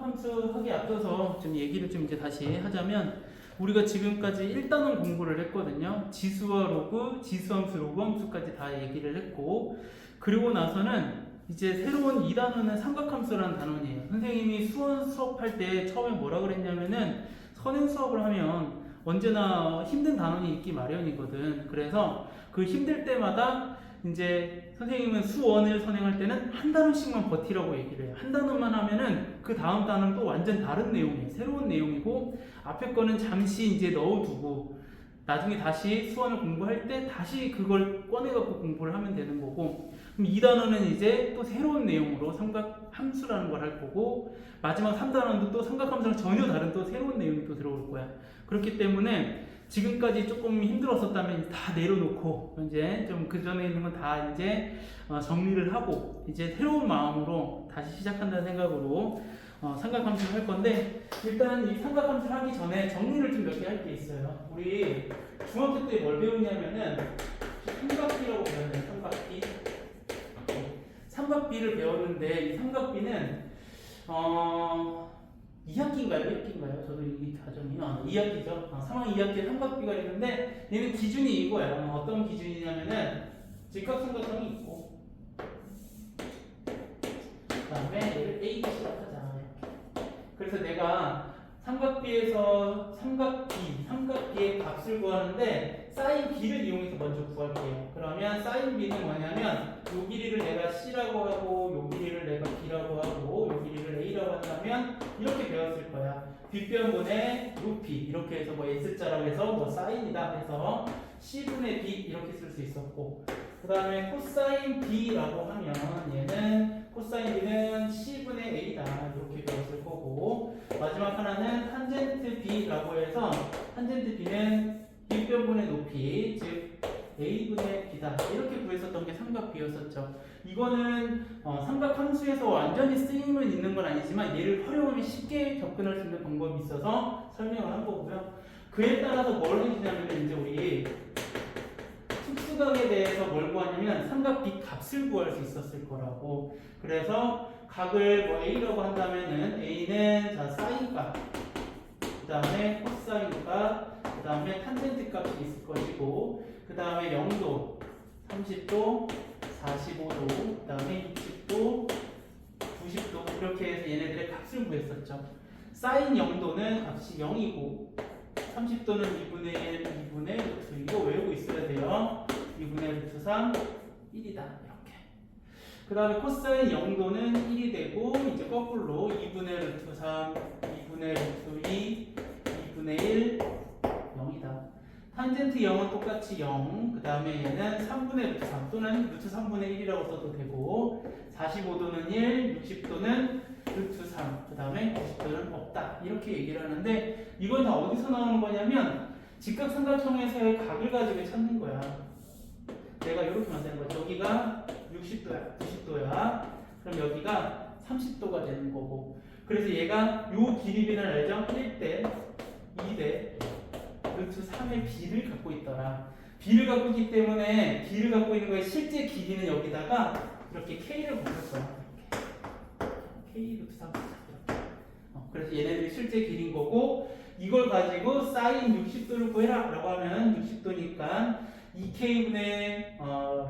삼각함수 하기 앞서서 좀 얘기를 좀 이제 다시 하자면 우리가 지금까지 1단원 공부를 했거든요. 지수와 로그, 지수함수, 로그함수까지 다 얘기를 했고 그리고 나서는 이제 새로운 2단원은 삼각함수라는 단원이에요. 선생님이 수원 수업할 때 처음에 뭐라 그랬냐면은 선행 수업을 하면 언제나 힘든 단원이 있기 마련이거든. 그래서 그 힘들 때마다 이제 선생님은 수원을 선행할 때는 한 단원씩만 버티라고 얘기를 해요. 한 단원만 하면은 그 다음 단원은 또 완전 다른 내용이에요. 새로운 내용이고 앞에 거는 잠시 이제 넣어두고 나중에 다시 수원을 공부할 때 다시 그걸 꺼내갖고 공부를 하면 되는 거고 그럼 2단원은 이제 또 새로운 내용으로 삼각함수라는 걸 할 거고 마지막 3단원도 또 삼각함수랑 전혀 다른 또 새로운 내용이 또 들어올 거야. 그렇기 때문에 지금까지 조금 힘들었었다면 다 내려놓고 이제 좀 그 전에 있는 건 다 이제 정리를 하고 이제 새로운 마음으로 다시 시작한다는 생각으로 삼각함수를 할 건데 일단 이 삼각함수를 하기 전에 정리를 좀 몇 개 할 게 있어요. 우리 중학교 때 뭘 배웠냐면은 삼각비라고 배웠네요. 삼각비. 삼각비를 배웠는데 이 삼각비는 2학기인가요? 1학기인가요? 저도 이 과정이 2학기죠. 3학기 2학기에 삼각비가 있는데 얘는 기준이 이거야. 어떤 기준이냐면은 직각삼각형이 있고 그 다음에 얘를 A로 시작하자. 그래서 내가 삼각비에서 삼각비의 값을 구하는데 사인 B를 이용해서 먼저 구할게요. 그러면 사인 B는 뭐냐면 요 길이를 내가 C라고 하고 요 길이를 내가 B라고 하고 요 길이를 A라고 한다면 이렇게 배웠을 거야. 뒷변분의 높이 이렇게 해서 뭐 S자라고 해서 뭐 사인이다 해서 C분의 B 이렇게 쓸 수 있었고 그 다음에 코사인 B라고 하면 얘는 코사인 B는 C분의 A다 이렇게 배웠을 거고 마지막 하나는 탄젠트 B라고 해서 탄젠트 B는 뒷변분의 높이 즉 A분의 B다 이렇게 구했었던 게 삼각비였었죠. 이거는 삼각함수에서 완전히 쓰임은 있는 건 아니지만 얘를 활용하면 쉽게 접근할 수 있는 방법이 있어서 설명을 한 거고요. 그에 따라서 뭘 해주냐면 이제 우리 특수각에 대해서 뭘 구하냐면 삼각비 값을 구할 수 있었을 거라고. 그래서 각을 뭐 A라고 한다면은 A는 자 사인값 그 다음에 코사인값 그 다음에 탄젠트 값이 있을 것이고 그 다음에 0도 30도 45도 그 다음에 60도 90도 이렇게 해서 얘네들의 값을 구했었죠. 사인 0도는 값이 0이고 30도는 2분의 1 2분의 루트 이거 외우고 있어야 돼요. 2분의 루트 3 1이다 이렇게. 그 다음에 코사인 0도는 1이 되고 이제 거꾸로 2분의 루트 3 2분의 루트 2 2분의 1 0이다. 탄젠트 0은 똑같이 0, 그 다음에 얘는 3분의 루트 3 또는 루트 3분의 1이라고 써도 되고 45도는 1, 60도는 루트 3, 그 다음에 90도는 없다 이렇게 얘기를 하는데 이건 다 어디서 나오는 거냐면 직각삼각형에서의 각을 가지고 찾는 거야. 내가 이렇게 만드는 거야. 여기가 60도야, 90도야. 그럼 여기가 30도가 되는 거고 그래서 얘가 요 길이비는 알죠? 1대 2대 루트 3의 B를 갖고 있더라. B를 갖고 있기 때문에 B를 갖고 있는 거에 실제 길이는 여기다가 이렇게 K를 붙였어. 이렇게. K 루트 3 이렇게. 그래서 얘네들이 실제 길이인 거고 이걸 가지고 사인 60도를 구해라 라고 하면 60도니까 2K분의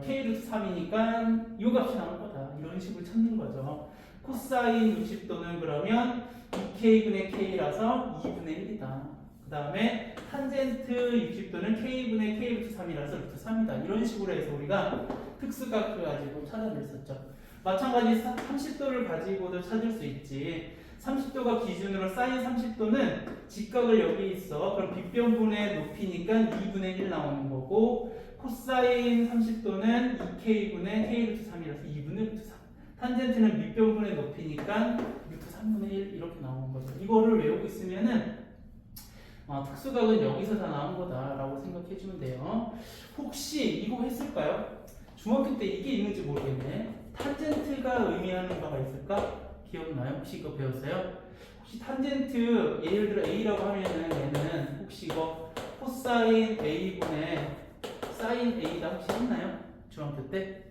K 루트 3이니까 이 값이 나올 거다. 이런 식으로 찾는 거죠. 코사인 60도는 그러면 2K분의 K라서 2분의 1이다. 그 다음에 탄젠트 60도는 K분의 K 루트 3이라서 루트 3이다. 이런 식으로 해서 우리가 특수각을 가지고 찾아냈었죠. 마찬가지 30도를 가지고도 찾을 수 있지. 30도가 기준으로 사인 30도는 직각을 여기 있어. 그럼 빗변분의 높이니까 2분의 1 나오는 거고 코사인 30도는 2K분의 K 루트 3이라서 2분의 루트 3. 탄젠트는 밑변분의 높이니까 루트 3분의 1 이렇게 나오는 거죠. 이거를 외우고 있으면은 특수각은 여기서 다 나온 거다라고 생각해 주면 돼요. 혹시 이거 했을까요? 중학교 때 이게 있는지 모르겠네. 탄젠트가 의미하는 바가 있을까? 기억나요? 혹시 이거 배웠어요? 혹시 탄젠트 예를 들어 A라고 하면은 얘는 혹시 이거 코사인 A분의 사인 A다 혹시 했나요? 중학교 때?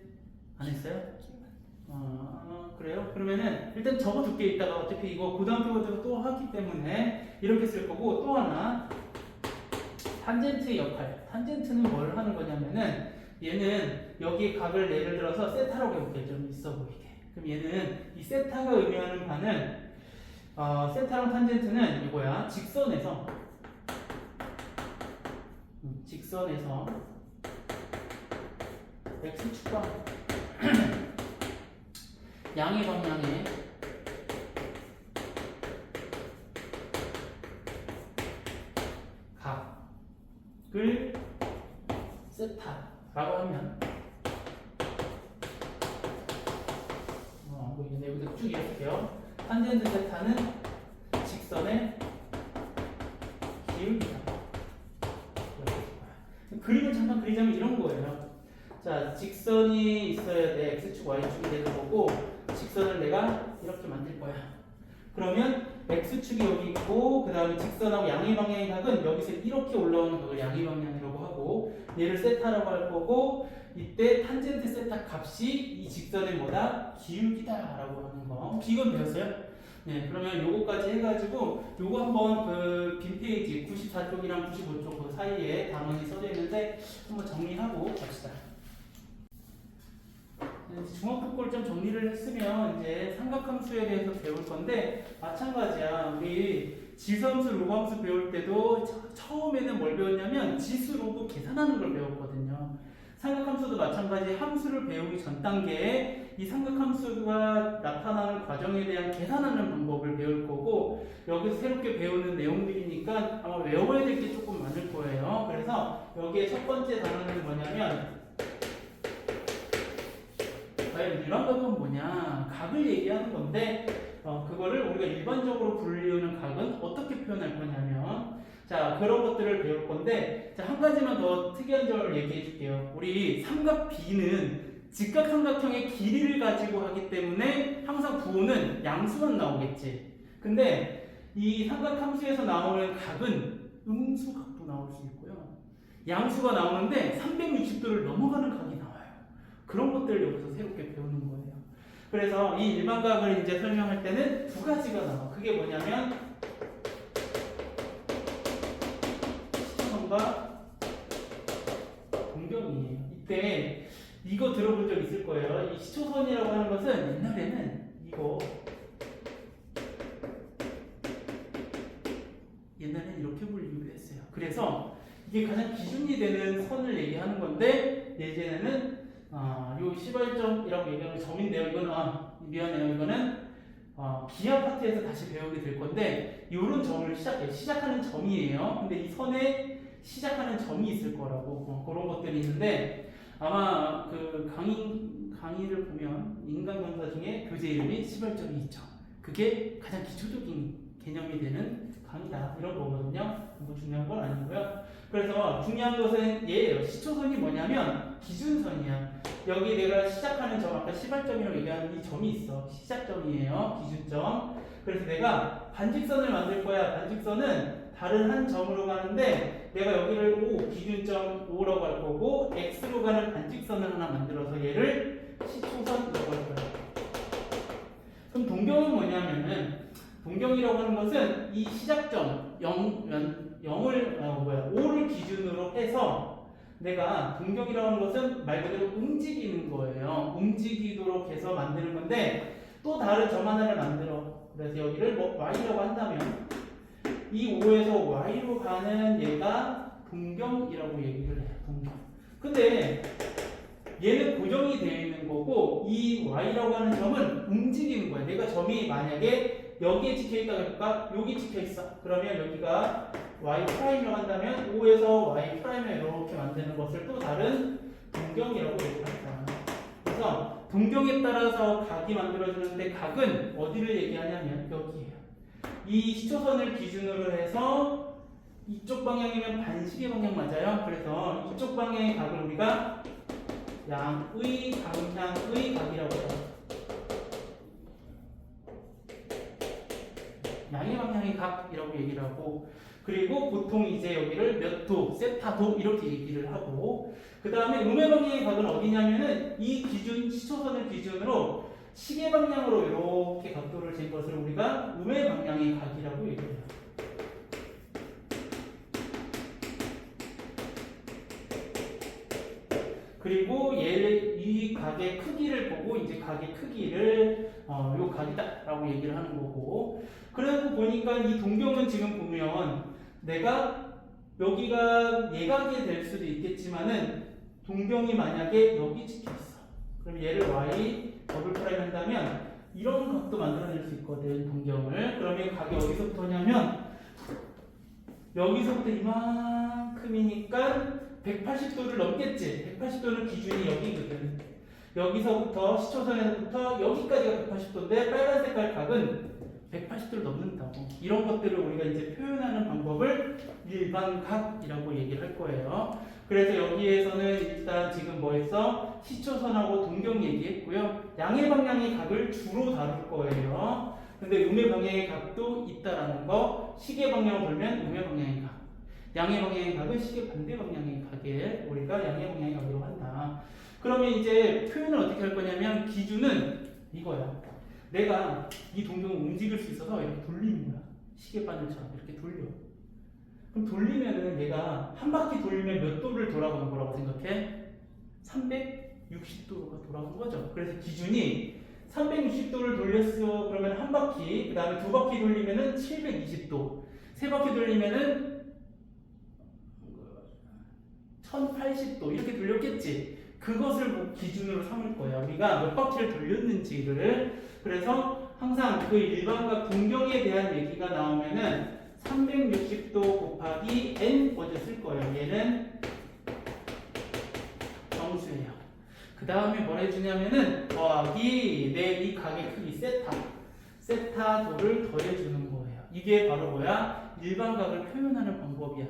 안 했어요? 그래요? 그러면은 일단 적어둘게. 있다가 어차피 이거 고등학교에서 또 하기 때문에 이렇게 쓸 거고, 또 하나 탄젠트의 역할. 탄젠트는 뭘 하는 거냐면은 얘는 여기 각을 예를 들어서 세타라고 해볼게요. 좀 있어 보이게. 그럼 얘는 이 세타가 의미하는 바는 세타랑 탄젠트는 이거야. 직선에서 x축과 양의 방향에 각을 세타라고 하면 보이겠네. 여기서 쭉 이어볼게요. 탄젠트 세타는 직선의 기울기다. 그림을 잠깐 그리자면 이런 거예요. 자, 직선이 있어야 돼. x축, y축이 되는 거고, 직선을 내가 이렇게 만들 거야. 그러면 x축이 여기 있고, 그 다음에 직선하고 양의 방향의 각은 여기서 이렇게 올라오는 각을 양의 방향이라고 하고, 얘를 세타라고 할 거고, 이때 탄젠트 세타 값이 이 직선의 뭐다? 기울기다라고 하는 거. 이건 배웠어요? 네, 그러면 요거까지 해가지고 요거 한번 그 빈 페이지 94쪽이랑 95쪽 그 사이에 단원이 써져 있는데 한번 정리하고 갑시다. 중학교 걸 좀 정리를 했으면 이제 삼각함수에 대해서 배울 건데 마찬가지야. 우리 지수함수, 로그함수 배울 때도 처음에는 뭘 배웠냐면 지수, 로그 계산하는 걸 배웠거든요. 삼각함수도 마찬가지. 함수를 배우기 전 단계에 이 삼각함수가 나타나는 과정에 대한 계산하는 방법을 배울 거고, 여기서 새롭게 배우는 내용들이니까 아마 외워야 될 게 조금 많을 거예요. 그래서 여기에 첫 번째 단어는 뭐냐면, 과연 일반각은 뭐냐? 각을 얘기하는 건데, 그거를 우리가 일반적으로 불리우는 각은 어떻게 표현할 거냐면, 자, 그런 것들을 배울 건데, 자, 한 가지만 더 특이한 점을 얘기해 줄게요. 우리 삼각 B는 직각삼각형의 길이를 가지고 하기 때문에 항상 부호는 양수만 나오겠지. 근데 이 삼각함수에서 나오는 각은 음수각도 나올 수 있고요. 양수가 나오는데 360도를 넘어가는 각이 나와요. 그런 것들을 여기서 새롭게 배우는 거예요. 그래서 이 일반각을 이제 설명할 때는 두 가지가 나와. 그게 뭐냐면 시초선과 동경이에요. 이때 이거 들어본 적 있을 거예요. 이 시초선이라고 하는 것은 옛날에는 이렇게 분류를 했어요. 그래서 이게 가장 기준이 되는 선을 얘기하는 건데, 예전에는 요 시발점이라고 얘기하는 점인데요. 이거는 미안해요. 이거는 기하 파트에서 다시 배우게 될 건데, 요런 점을 시작하는 점이에요. 근데 이 선에 시작하는 점이 있을 거라고 그런 것들이 있는데, 아마 그 강의를 보면 인간관사 중에 교재 이름이 시발점이 있죠. 그게 가장 기초적인 개념이 되는 강의다. 이런 거거든요. 뭐 중요한 건 아니고요. 그래서 중요한 것은 얘예요. 시초선이 뭐냐면 기준선이야. 여기 내가 시작하는 점, 아까 시발점이라고 얘기하는 이 점이 있어. 시작점이에요. 기준점. 그래서 내가 반직선을 만들 거야. 반직선은 다른 한 점으로 가는데 내가 여기를 O, 기준점 O라고 할 거고, X로 가는 반직선을 하나 만들어서 얘를 시초선이라고 할 거야. 그럼 동경은 뭐냐면은, 동경이라고 하는 것은 이 시작점 5를 기준으로 해서 내가 동경이라고 하는 것은 말 그대로 움직이는 거예요. 움직이도록 해서 만드는 건데, 또 다른 점 하나를 만들어. 그래서 여기를 Y라고 한다면 이 O에서 Y로 가는 얘가 동경이라고 얘기를 해요. 동경. 근데 얘는 고정이 되어 있는 거고, 이 Y라고 하는 점은 움직이는 거야. 내가 점이 만약에 여기에 찍혀있다고 해볼까? 여기 찍혀있어. 그러면 여기가 Y'이라고 한다면 O에서 Y'을 이렇게 만드는 것을 또 다른 동경이라고 얘기합니다. 그래서 동경에 따라서 각이 만들어지는데, 각은 어디를 얘기하냐면 여기에요. 이 시초선을 기준으로 해서 이쪽 방향이면 반시계 방향 맞아요. 그래서 이쪽 방향의 각을 우리가 양의 방향의 각이라고 해요. 양의 방향의 각이라고 얘기를 하고, 그리고 보통 이제 여기를 몇 도, 세타도 이렇게 얘기를 하고, 그 다음에 음의 방향의 각은 어디냐면은 이 기준, 시초선을 기준으로 시계 방향으로 이렇게 각도를 잰 것을 우리가 음의 방향의 각이라고 얘기해요. 그리고 얘를 이 각의 크기를 보고 이제 각의 크기를 요 각이다라고 얘기를 하는 거고. 그러고 보니까 이 동경은 지금 보면 내가 여기가 예각이 될 수도 있겠지만은 동경이 만약에 여기 찍혀 있어. 그럼 얘를 y 더블 프라임 한다면 이런 각도 만들어낼 수 있거든 동경을. 그러면 각이 어디서부터냐면 여기서부터 이만큼이니까 180도를 넘겠지. 180도는 기준이 여기거든. 여기서부터 시초선에서부터 여기까지가 180도인데 빨간 색깔 각은 180도를 넘는다고. 이런 것들을 우리가 이제 표현하는 방법을 일반각이라고 얘기를 할 거예요. 그래서 여기에서는 일단 지금 뭐 했어? 시초선하고 동경 얘기했고요. 양의 방향의 각을 주로 다룰 거예요. 근데 음의 방향의 각도 있다라는 거. 시계 방향을 돌면 음의 방향의 각. 양의 방향의 각은 시계 반대 방향의 각에 우리가 양의 방향의 각이라고 한다. 그러면 이제 표현을 어떻게 할 거냐면 기준은 이거야. 내가 이 동경을 움직일 수 있어서 이렇게 돌리는 거야. 시계바늘처럼 이렇게 돌려. 그럼 돌리면은 얘가 한 바퀴 돌리면 몇 도를 돌아가는 거라고 생각해? 360도가 돌아가는 거죠. 그래서 기준이 360도를 돌렸어. 그러면 한 바퀴, 그 다음에 두 바퀴 돌리면은 720도, 세 바퀴 돌리면은 1080도 이렇게 돌렸겠지. 그것을 기준으로 삼을 거야. 우리가 몇 바퀴를 돌렸는지를. 그래서 항상 그 일반각 동경에 대한 얘기가 나오면은 360도 곱하기 n 먼저 쓸 거예요. 얘는 정수예요. 그 다음에 뭘 해주냐면은 더하기 내 이 각의 크기 세타도를 더해주는 거예요. 이게 바로 뭐야? 일반각을 표현하는 방법이야.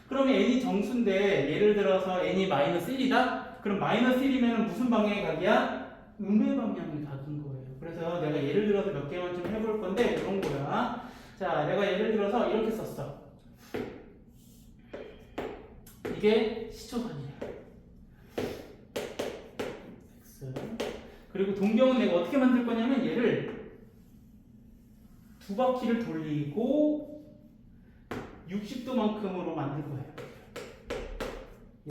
그러면 n이 정수인데 예를 들어서 n이 마이너스 1이다? 그럼 마이너스 1이면 무슨 방향의 각이야? 음의 방향의 각인 거예요. 그래서 내가 예를 들어서 몇 개만 좀 해볼 건데 이런 거야. 자, 내가 예를 들어서 이렇게 썼어. 이게 시초선이야. X. 그리고 동경은 내가 어떻게 만들 거냐면 얘를 두 바퀴를 돌리고 60도만큼으로 만들 거예요.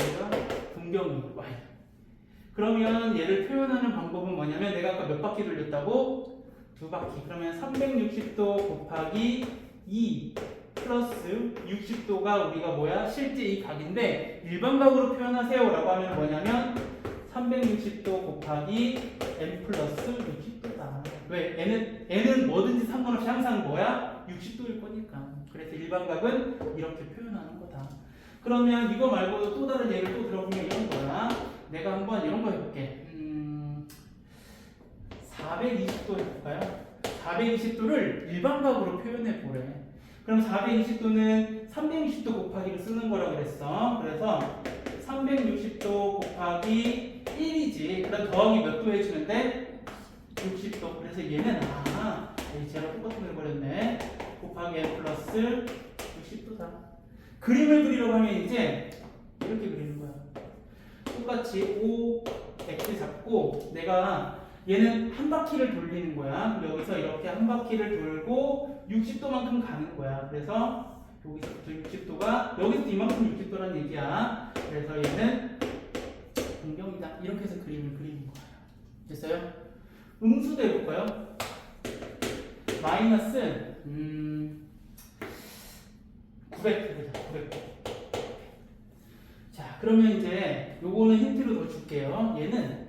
얘가 동경이 Y. 그러면 얘를 표현하는 방법은 뭐냐면 내가 아까 몇 바퀴 돌렸다고? 두 바퀴. 그러면 360도 곱하기 2 플러스 60도가 우리가 뭐야? 실제 이 각인데 일반각으로 표현하세요 라고 하면 뭐냐면 360도 곱하기 n 플러스 60도다. 왜? n은 뭐든지 상관없이 항상 뭐야? 60도일 거니까. 그래서 일반각은 이렇게 표현하는 거다. 그러면 이거 말고도 또 다른 예를 또 들어보면 이런 거야. 내가 한번 이런 거 해볼게. 420도 해볼까요? 420도를 일반각으로 표현해 보래. 그럼 420도는 360도 곱하기를 쓰는 거라고 그랬어. 그래서 360도 곱하기 1이지. 그 다음 더하기 몇 도 해주는데? 60도. 그래서 얘는 쟤랑 똑같은 걸 해버렸네. 곱하기 n 플러스 60도다. 그림을 그리려고 하면 이제 이렇게 그리는 거야. 똑같이 O, X 잡고 내가 얘는 한 바퀴를 돌리는 거야. 여기서 이렇게 한 바퀴를 돌고 60도만큼 가는 거야. 그래서 여기서부터 60도가 여기서 이만큼 60도란 얘기야. 그래서 얘는 동경이다. 이렇게 해서 그림을 그리는 거야. 됐어요? 음수도 해볼까요? 마이너스 900. 자, 그러면 이제 요거는 힌트로 더 줄게요. 얘는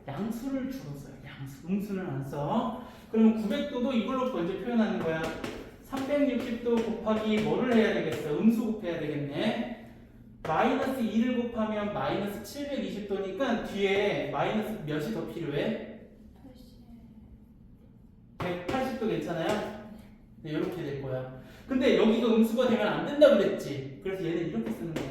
양수를 주로 써요. 양수. 음수는 안 써. 그러면 900도도 이걸로 먼저 표현하는 거야. 360도 곱하기 뭐를 해야 되겠어? 음수 곱해야 되겠네. 마이너스 2를 곱하면 마이너스 720도니까 뒤에 마이너스 몇이 더 필요해? 180도 괜찮아요? 네, 이렇게 될 거야. 근데 여기가 음수가 되면 안 된다고 그랬지. 그래서 얘는 이렇게 쓰는 거야.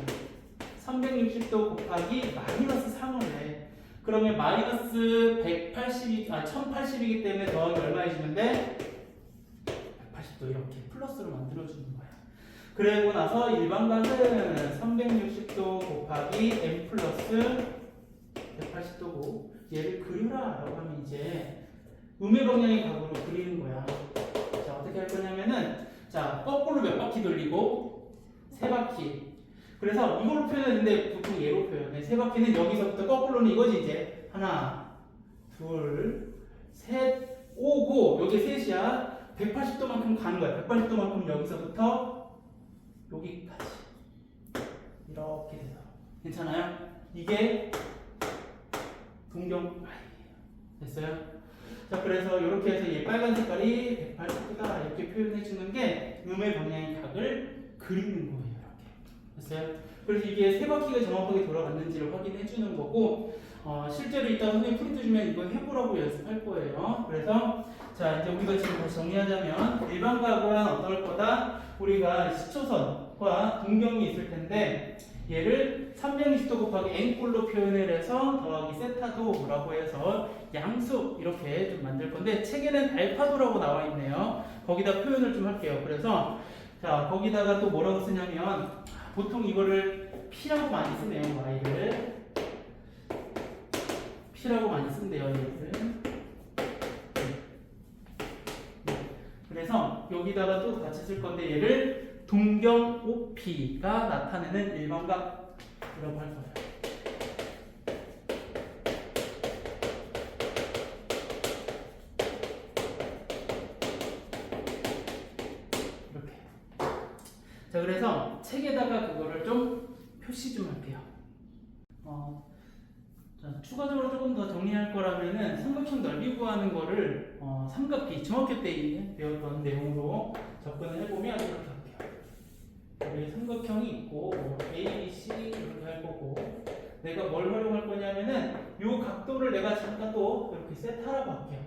360도 곱하기 마이너스 3을 해. 그러면 마이너스 1080이기 때문에 더하기 얼마 해주는데 180도 이렇게 플러스로 만들어주는 거야. 그리고 나서 일반각은 360도 곱하기 n 플러스 180도고 얘를 그려라 라고 하면 이제 음의 방향의 각으로 그리는 거야. 자, 어떻게 할 거냐면은 자, 거꾸로 몇 바퀴 돌리고 세 바퀴. 그래서 이걸로 표현하는데 보통 얘로 표현해. 세 바퀴는 여기서부터 거꾸로는 이거지 이제. 하나, 둘, 셋, 오고 여기 셋이야. 180도만큼 가는 거야. 180도만큼 여기서부터 여기까지. 이렇게 돼서. 괜찮아요? 이게 동경 Y예요. 됐어요? 자, 그래서 이렇게 해서 얘 빨간 색깔이 180도다 이렇게 표현해 주는 게 음의 방향의 각을 그리는 거예요. 이렇게. 됐어요? 그래서 이게 세 바퀴가 정확하게 돌아갔는지를 확인해 주는 거고, 실제로 이따 선생님 프린트 주면 이거 해보라고 연습할 거예요. 그래서 자, 이제 우리가 지금 다시 정리하자면 일반각은 어떨 거다? 우리가 시초선과 동경이 있을 텐데 얘를 360도 곱하기 n꼴로 표현을 해서 더하기 세타도라고 해서 양수 이렇게 좀 만들 건데 책에는 알파도라고 나와 있네요. 거기다 표현을 좀 할게요. 그래서 자, 거기다가 또 뭐라고 쓰냐면 보통 이거를 P라고 많이 쓰네요. Y를 P라고 많이 쓴대요. 얘를. 그래서 여기다가 또 같이 쓸 건데 얘를 동경 OP가 나타내는 일반각이라고 할 거예요. 이렇게. 자, 그래서 책에다가 그거를 좀 표시 좀 할게요. 자, 추가적으로 조금 더 정리할 거라면은 삼각형 넓이 구하는 거를 삼각비 중학교 때 배웠던 내용으로 접근을 해보면 이렇게 할게요. 여기 삼각형이 있고 A, B, C 이렇게 할 거고 내가 뭘 활용할 거냐면은 요 각도를 내가 잠깐 또 이렇게 세트하라고 할게요.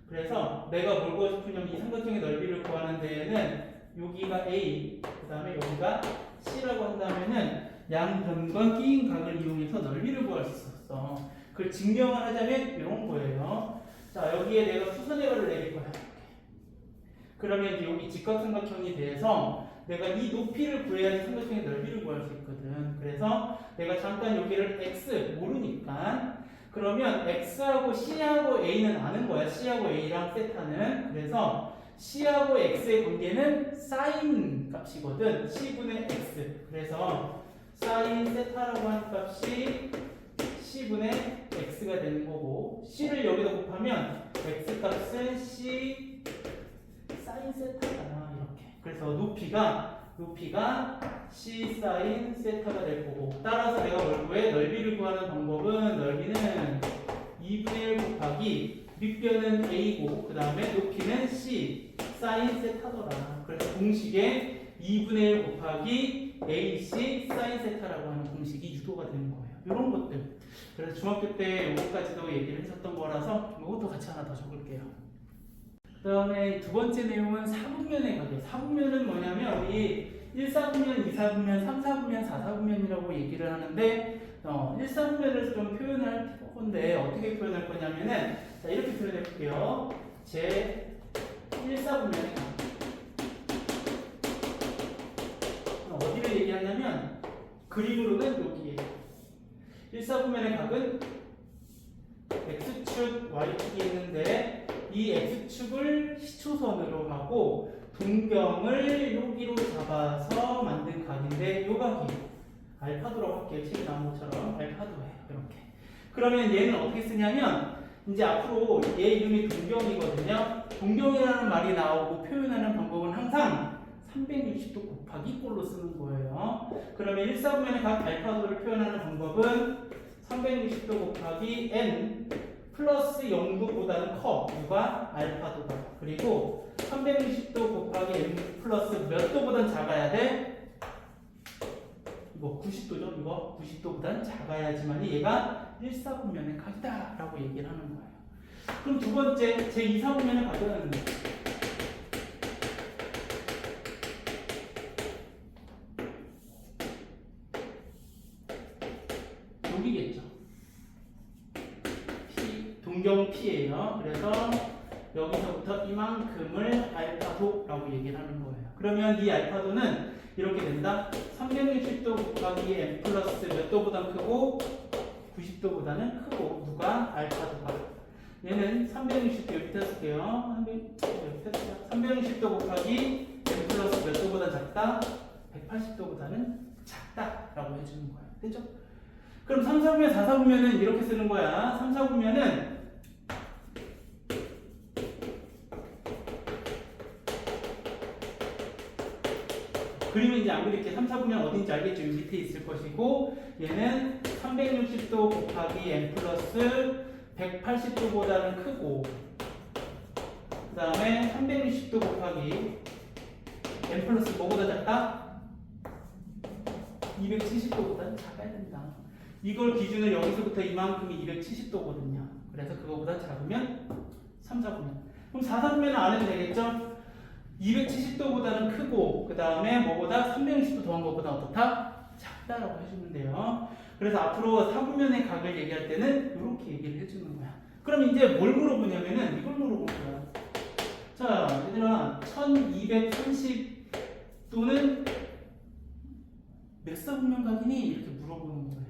그래서 내가 뭘 구하고 싶으냐면 이 삼각형의 넓이를 구하는 데에는 여기가 A, 그 다음에 여기가 C라고 한다면은 양변과 끼인 각을 이용해서 넓이를 구할 수 있었어. 그걸 증명을 하자면 이런 거예요. 자, 여기에 내가 수선의 발을 내릴 거야. 그러면 이제 여기 직각삼각형이 돼서 내가 이 높이를 구해야지 삼각형의 넓이를 구할 수 있거든. 그래서 내가 잠깐 여기를 x 모르니까 그러면 x하고 c하고 a는 아는 거야. c하고 a랑 세타는. 그래서 c하고 x의 관계는 sin 값이거든. c분의 x. 그래서 sin 세타라고 하는 값이 c분의 x가 되는 거고 c를 여기다 곱하면 x 값은 c sin 세타다 이렇게. 그래서 높이가 c sin 세타가 될 거고 따라서 내가 뭘 구해? 넓이를 구하는 방법은 넓이는 2분의 1 곱하기 밑변은 a고 그 다음에 높이는 c sin 세타더라. 그래서 공식에 2분의 1 곱하기 AC sin 세타라고 하는 공식이 유도가 되는 거예요. 이런 것들. 그래서 중학교 때 이것까지도 얘기를 했었던 거라서 이것도 같이 하나 더 적을게요. 그 다음에 두 번째 내용은 사분면의 가게. 사분면은 뭐냐면 우리 1사분면, 2사분면, 3사분면, 4사분면이라고 얘기를 하는데 1사분면을 좀 표현할 건데 어떻게 표현할 거냐면은 자, 이렇게 표현해 볼게요. 제 1사분면의 가게. 어디를 얘기하냐면 그림으로는 여기에 1사분면의 각은 x축, y축이 있는데 이 x축을 시초선으로 하고 동경을 여기로 잡아서 만든 각인데 요 각이 알파도라고 할게요. 책에 나온 것처럼 알파도예요. 이렇게. 그러면 얘는 어떻게 쓰냐면 이제 앞으로 얘 이름이 동경이거든요. 동경이라는 말이 나오고 표현하는 방법은 항상 360도 곱하기 꼴로 쓰는 거예요. 그러면 1사분면의 각 알파도를 표현하는 방법은 360도 곱하기 n 플러스 0도보다는 커. 누가? 알파도가. 그리고 360도 곱하기 n 플러스 몇 도보단 작아야 돼? 이거 90도죠? 이거 90도보단 작아야지만이 얘가 1사분면의 각이다 라고 얘기를 하는 거예요. 그럼 두 번째 제 2사분면의 각은 여기겠죠. 동경 P예요. 그래서 여기서부터 이만큼을 알파도라고 얘기를 하는 거예요. 그러면 이 알파도는 이렇게 된다. 360도 곱하기 n 플러스 몇 도보다 크고 90도보다는 크고 누가 알파도가 얘는 360도 여기 쓸게요. 360도 곱하기 n 플러스 몇 도보다 작다? 180도보다는 작다라고 해주는 거야. 됐죠? 그럼 3, 4분면, 4, 4분면은 이렇게 쓰는 거야. 3, 4분면은 그림은 이제 안 그릴게. 3, 4분면 어딘지 알겠죠? 밑에 있을 것이고 얘는 360도 곱하기 n 플러스 180도보다는 크고 그 다음에 360도 곱하기 n 플러스 뭐보다 작다? 270도보다 작아야 된다. 이걸 기준으로 여기서부터 이만큼이 270도거든요. 그래서 그거보다 작으면 3, 4분면. 그럼 4, 4분면은 안 해도 되겠죠? 270도보다는 크고 그 다음에 뭐보다 360도 더한 것보다 어떻다? 작다라고 해주면 돼요. 그래서 앞으로 4분면의 각을 얘기할 때는 이렇게 얘기를 해주는 거야. 그럼 이제 뭘 물어보냐면은 이걸 물어볼 거야. 자, 얘들아 1230도는 몇 사분면 각이니? 이렇게 물어보는 거예요.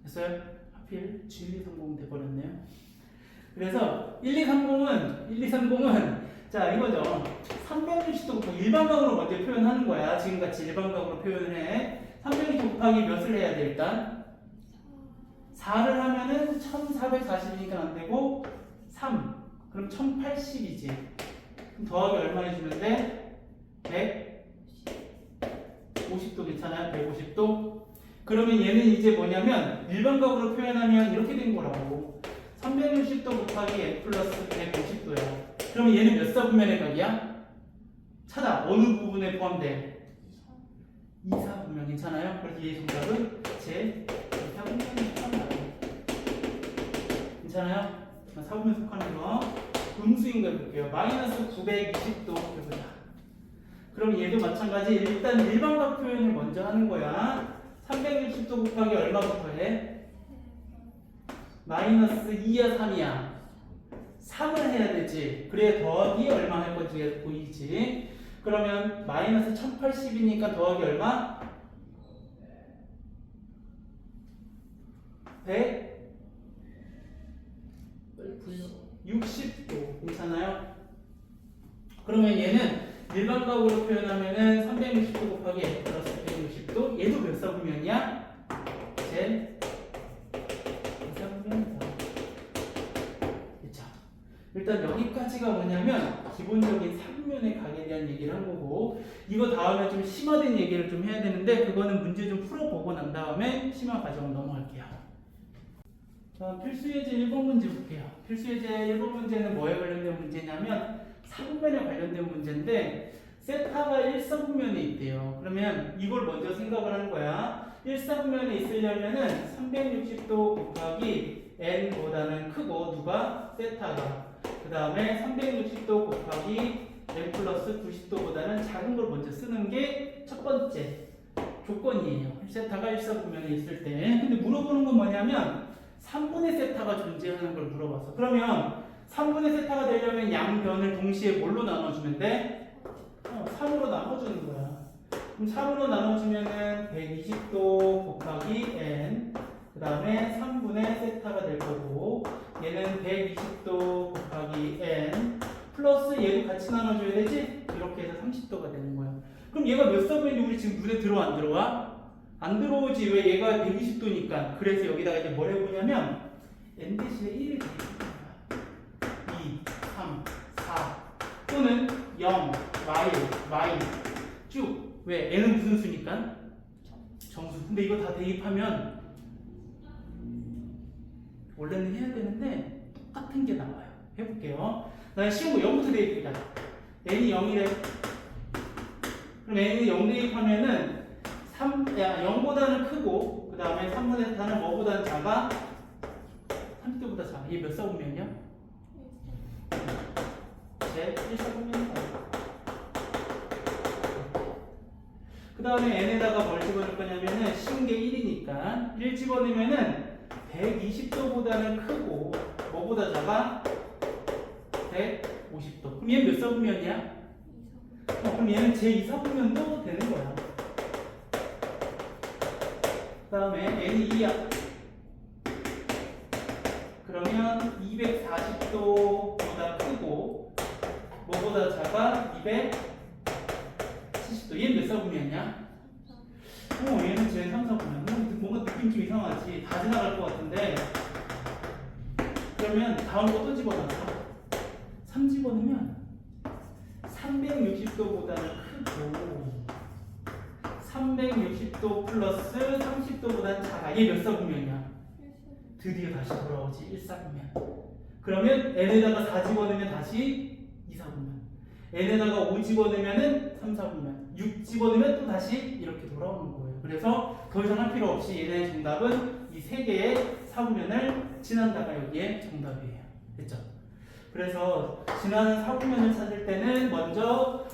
됐어요? 하필 G1230 돼버렸네요. 그래서 1230은 자 이거죠. 360도 일반각으로 먼저 표현하는 거야. 지금같이 일반각으로 표현을 해. 360 곱하기 몇을 해야 돼 일단? 4를 하면은 1440이니까 안 되고 3 그럼 1080이지. 그럼 더하기 얼마 해주면 돼? 150도 괜찮아요? 150도? 그러면 얘는 이제 뭐냐면 일반각으로 표현하면 이렇게 된 거라고. 360도 곱하기 n 플러스 150도야. 그러면 얘는 몇 사분면의 각이야? 찾아. 어느 부분에 포함돼? 2사분면 괜찮아요? 그래서 얘 정답은 제 2사분면에 포함돼요. 괜찮아요? 4분면 속하는 거 음수인 거 해볼게요. 마이너스 920도 해보자. 그럼 얘도 마찬가지. 일단 일반각 표현을 먼저 하는 거야. 360도 곱하기 얼마부터 해? 마이너스 2야 3이야? 3을 해야 되지. 그래 더하기 얼마 할 건지 보이지. 그러면 마이너스 1080이니까 더하기 얼마? 160도 괜찮아요? 그러면 얘는 일반각으로 표현하면은 360도 곱하기 n 플러스 160도 얘도 몇 사분면이야? 제 2사분면이다. 그쵸? 일단 여기까지가 뭐냐면 기본적인 3분면의 각에 대한 얘기를 한 거고 이거 다음에 좀 심화된 얘기를 좀 해야 되는데 그거는 문제 좀 풀어보고 난 다음에 심화 과정을 넘어갈게요. 자, 필수예제 1번 문제 볼게요. 필수예제 1번 문제는 뭐에 관련된 문제냐면 4분면에 관련된 문제인데 세타가 1사분면에 있대요. 그러면 이걸 먼저 생각을 하는 거야. 1사분면에 있으려면은 360도 곱하기 n보다는 크고 누가? 세타가. 그 다음에 360도 곱하기 n 플러스 90도보다는 작은 걸 먼저 쓰는 게 첫 번째 조건이에요. 세타가 1사분면에 있을 때. 근데 물어보는 건 뭐냐면 3분의 세타가 존재하는 걸 물어봤어. 그러면 3분의 세타가 되려면 양변을 동시에 뭘로 나눠주면 돼? 3으로 나눠주는 거야. 그럼 3으로 나눠주면은 120도 곱하기 n 그 다음에 3분의 세타가 될 거고 얘는 120도 곱하기 n 플러스 얘도 같이 나눠줘야 되지? 이렇게 해서 30도가 되는 거야. 그럼 얘가 몇 사분면이 우리 지금 눈에 들어와 안 들어와? 안 들어오지. 왜? 얘가 120도니까. 그래서 여기다가 이제 뭘 해보냐면 n 대신에 1을 대입합니다. 2, 3, 4 또는 0, y 쭉. 왜? n은 무슨 수니까? 정수. 근데 이거 다 대입하면 원래는 해야 되는데 똑같은 게 나와요. 해볼게요. 나 쉬운 거 0부터 대입이다. n이 0이래. 그럼 n이 0 대입하면은 0보다는 크고 그 다음에 3분의 4는 뭐보다는 작아? 30도보다 작아. 이게 몇 사분면이야? 제 1사분면이다. 그 다음에 n에다가 뭘 집어넣을 거냐면은 쉬운 게 1이니까 1 집어넣으면은 120도보다는 크고 뭐보다 작아? 150도. 그럼 얘는 몇 사분면이야? 그럼 얘는 제2사분면도 되는 거야. 그 다음에 n이 2야. 그러면 240도보다 크고 뭐보다 작아? 270도. 얘는 몇 사분면이야? 얘는 제 3, 4분면. 뭔가 느낌 좀 이상하지. 다 지나갈 것 같은데. 그러면 다음 거 또 집어넣어. 3 집어넣으면 360도보다는 크고 360도 플러스 30도보다는 작아. 얘 몇 사분면이야? 드디어 다시 돌아오지. 1사분면. 그러면 n에다가 4 집어넣으면 다시 2사분면. n에다가 5 집어넣으면 3사분면. 6 집어넣으면 또 다시 이렇게 돌아오는 거예요. 그래서 더 이상 할 필요 없이 얘네의 정답은 이 세 개의 사분면을 지난다가 여기에 정답이에요. 됐죠? 그래서 지나는 사분면을 찾을 때는 먼저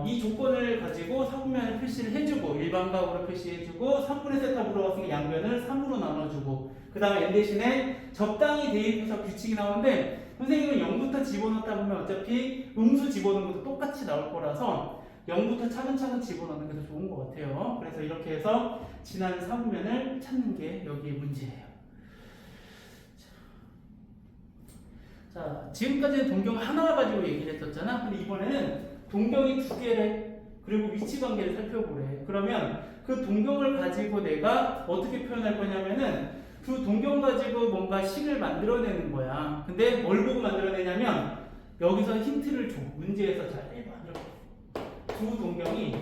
이 조건을 가지고 사분면을 표시를 해주고 일반각으로 표시해주고 3분의 세타 물어봤으니까 양변을 3으로 나눠주고 그 다음에 n 대신에 적당히 대입해서 규칙이 나오는데 선생님은 0부터 집어넣다 보면 어차피 음수 집어넣는 것도 똑같이 나올 거라서 0부터 차근차근 집어넣는 게 더 좋은 것 같아요. 그래서 이렇게 해서 지나는 사분면을 찾는 게 여기의 문제예요. 자, 지금까지는 동경 하나 가지고 얘기를 했었잖아. 근데 이번에는 동경이 두 개래. 그리고 위치 관계를 살펴보래. 그러면 그 동경을 가지고 내가 어떻게 표현할 거냐면은 그 동경 가지고 뭔가 식을 만들어내는 거야. 근데 뭘 보고 만들어내냐면 여기서 힌트를 줘. 문제에서 잘 1번 이렇게 두 동경이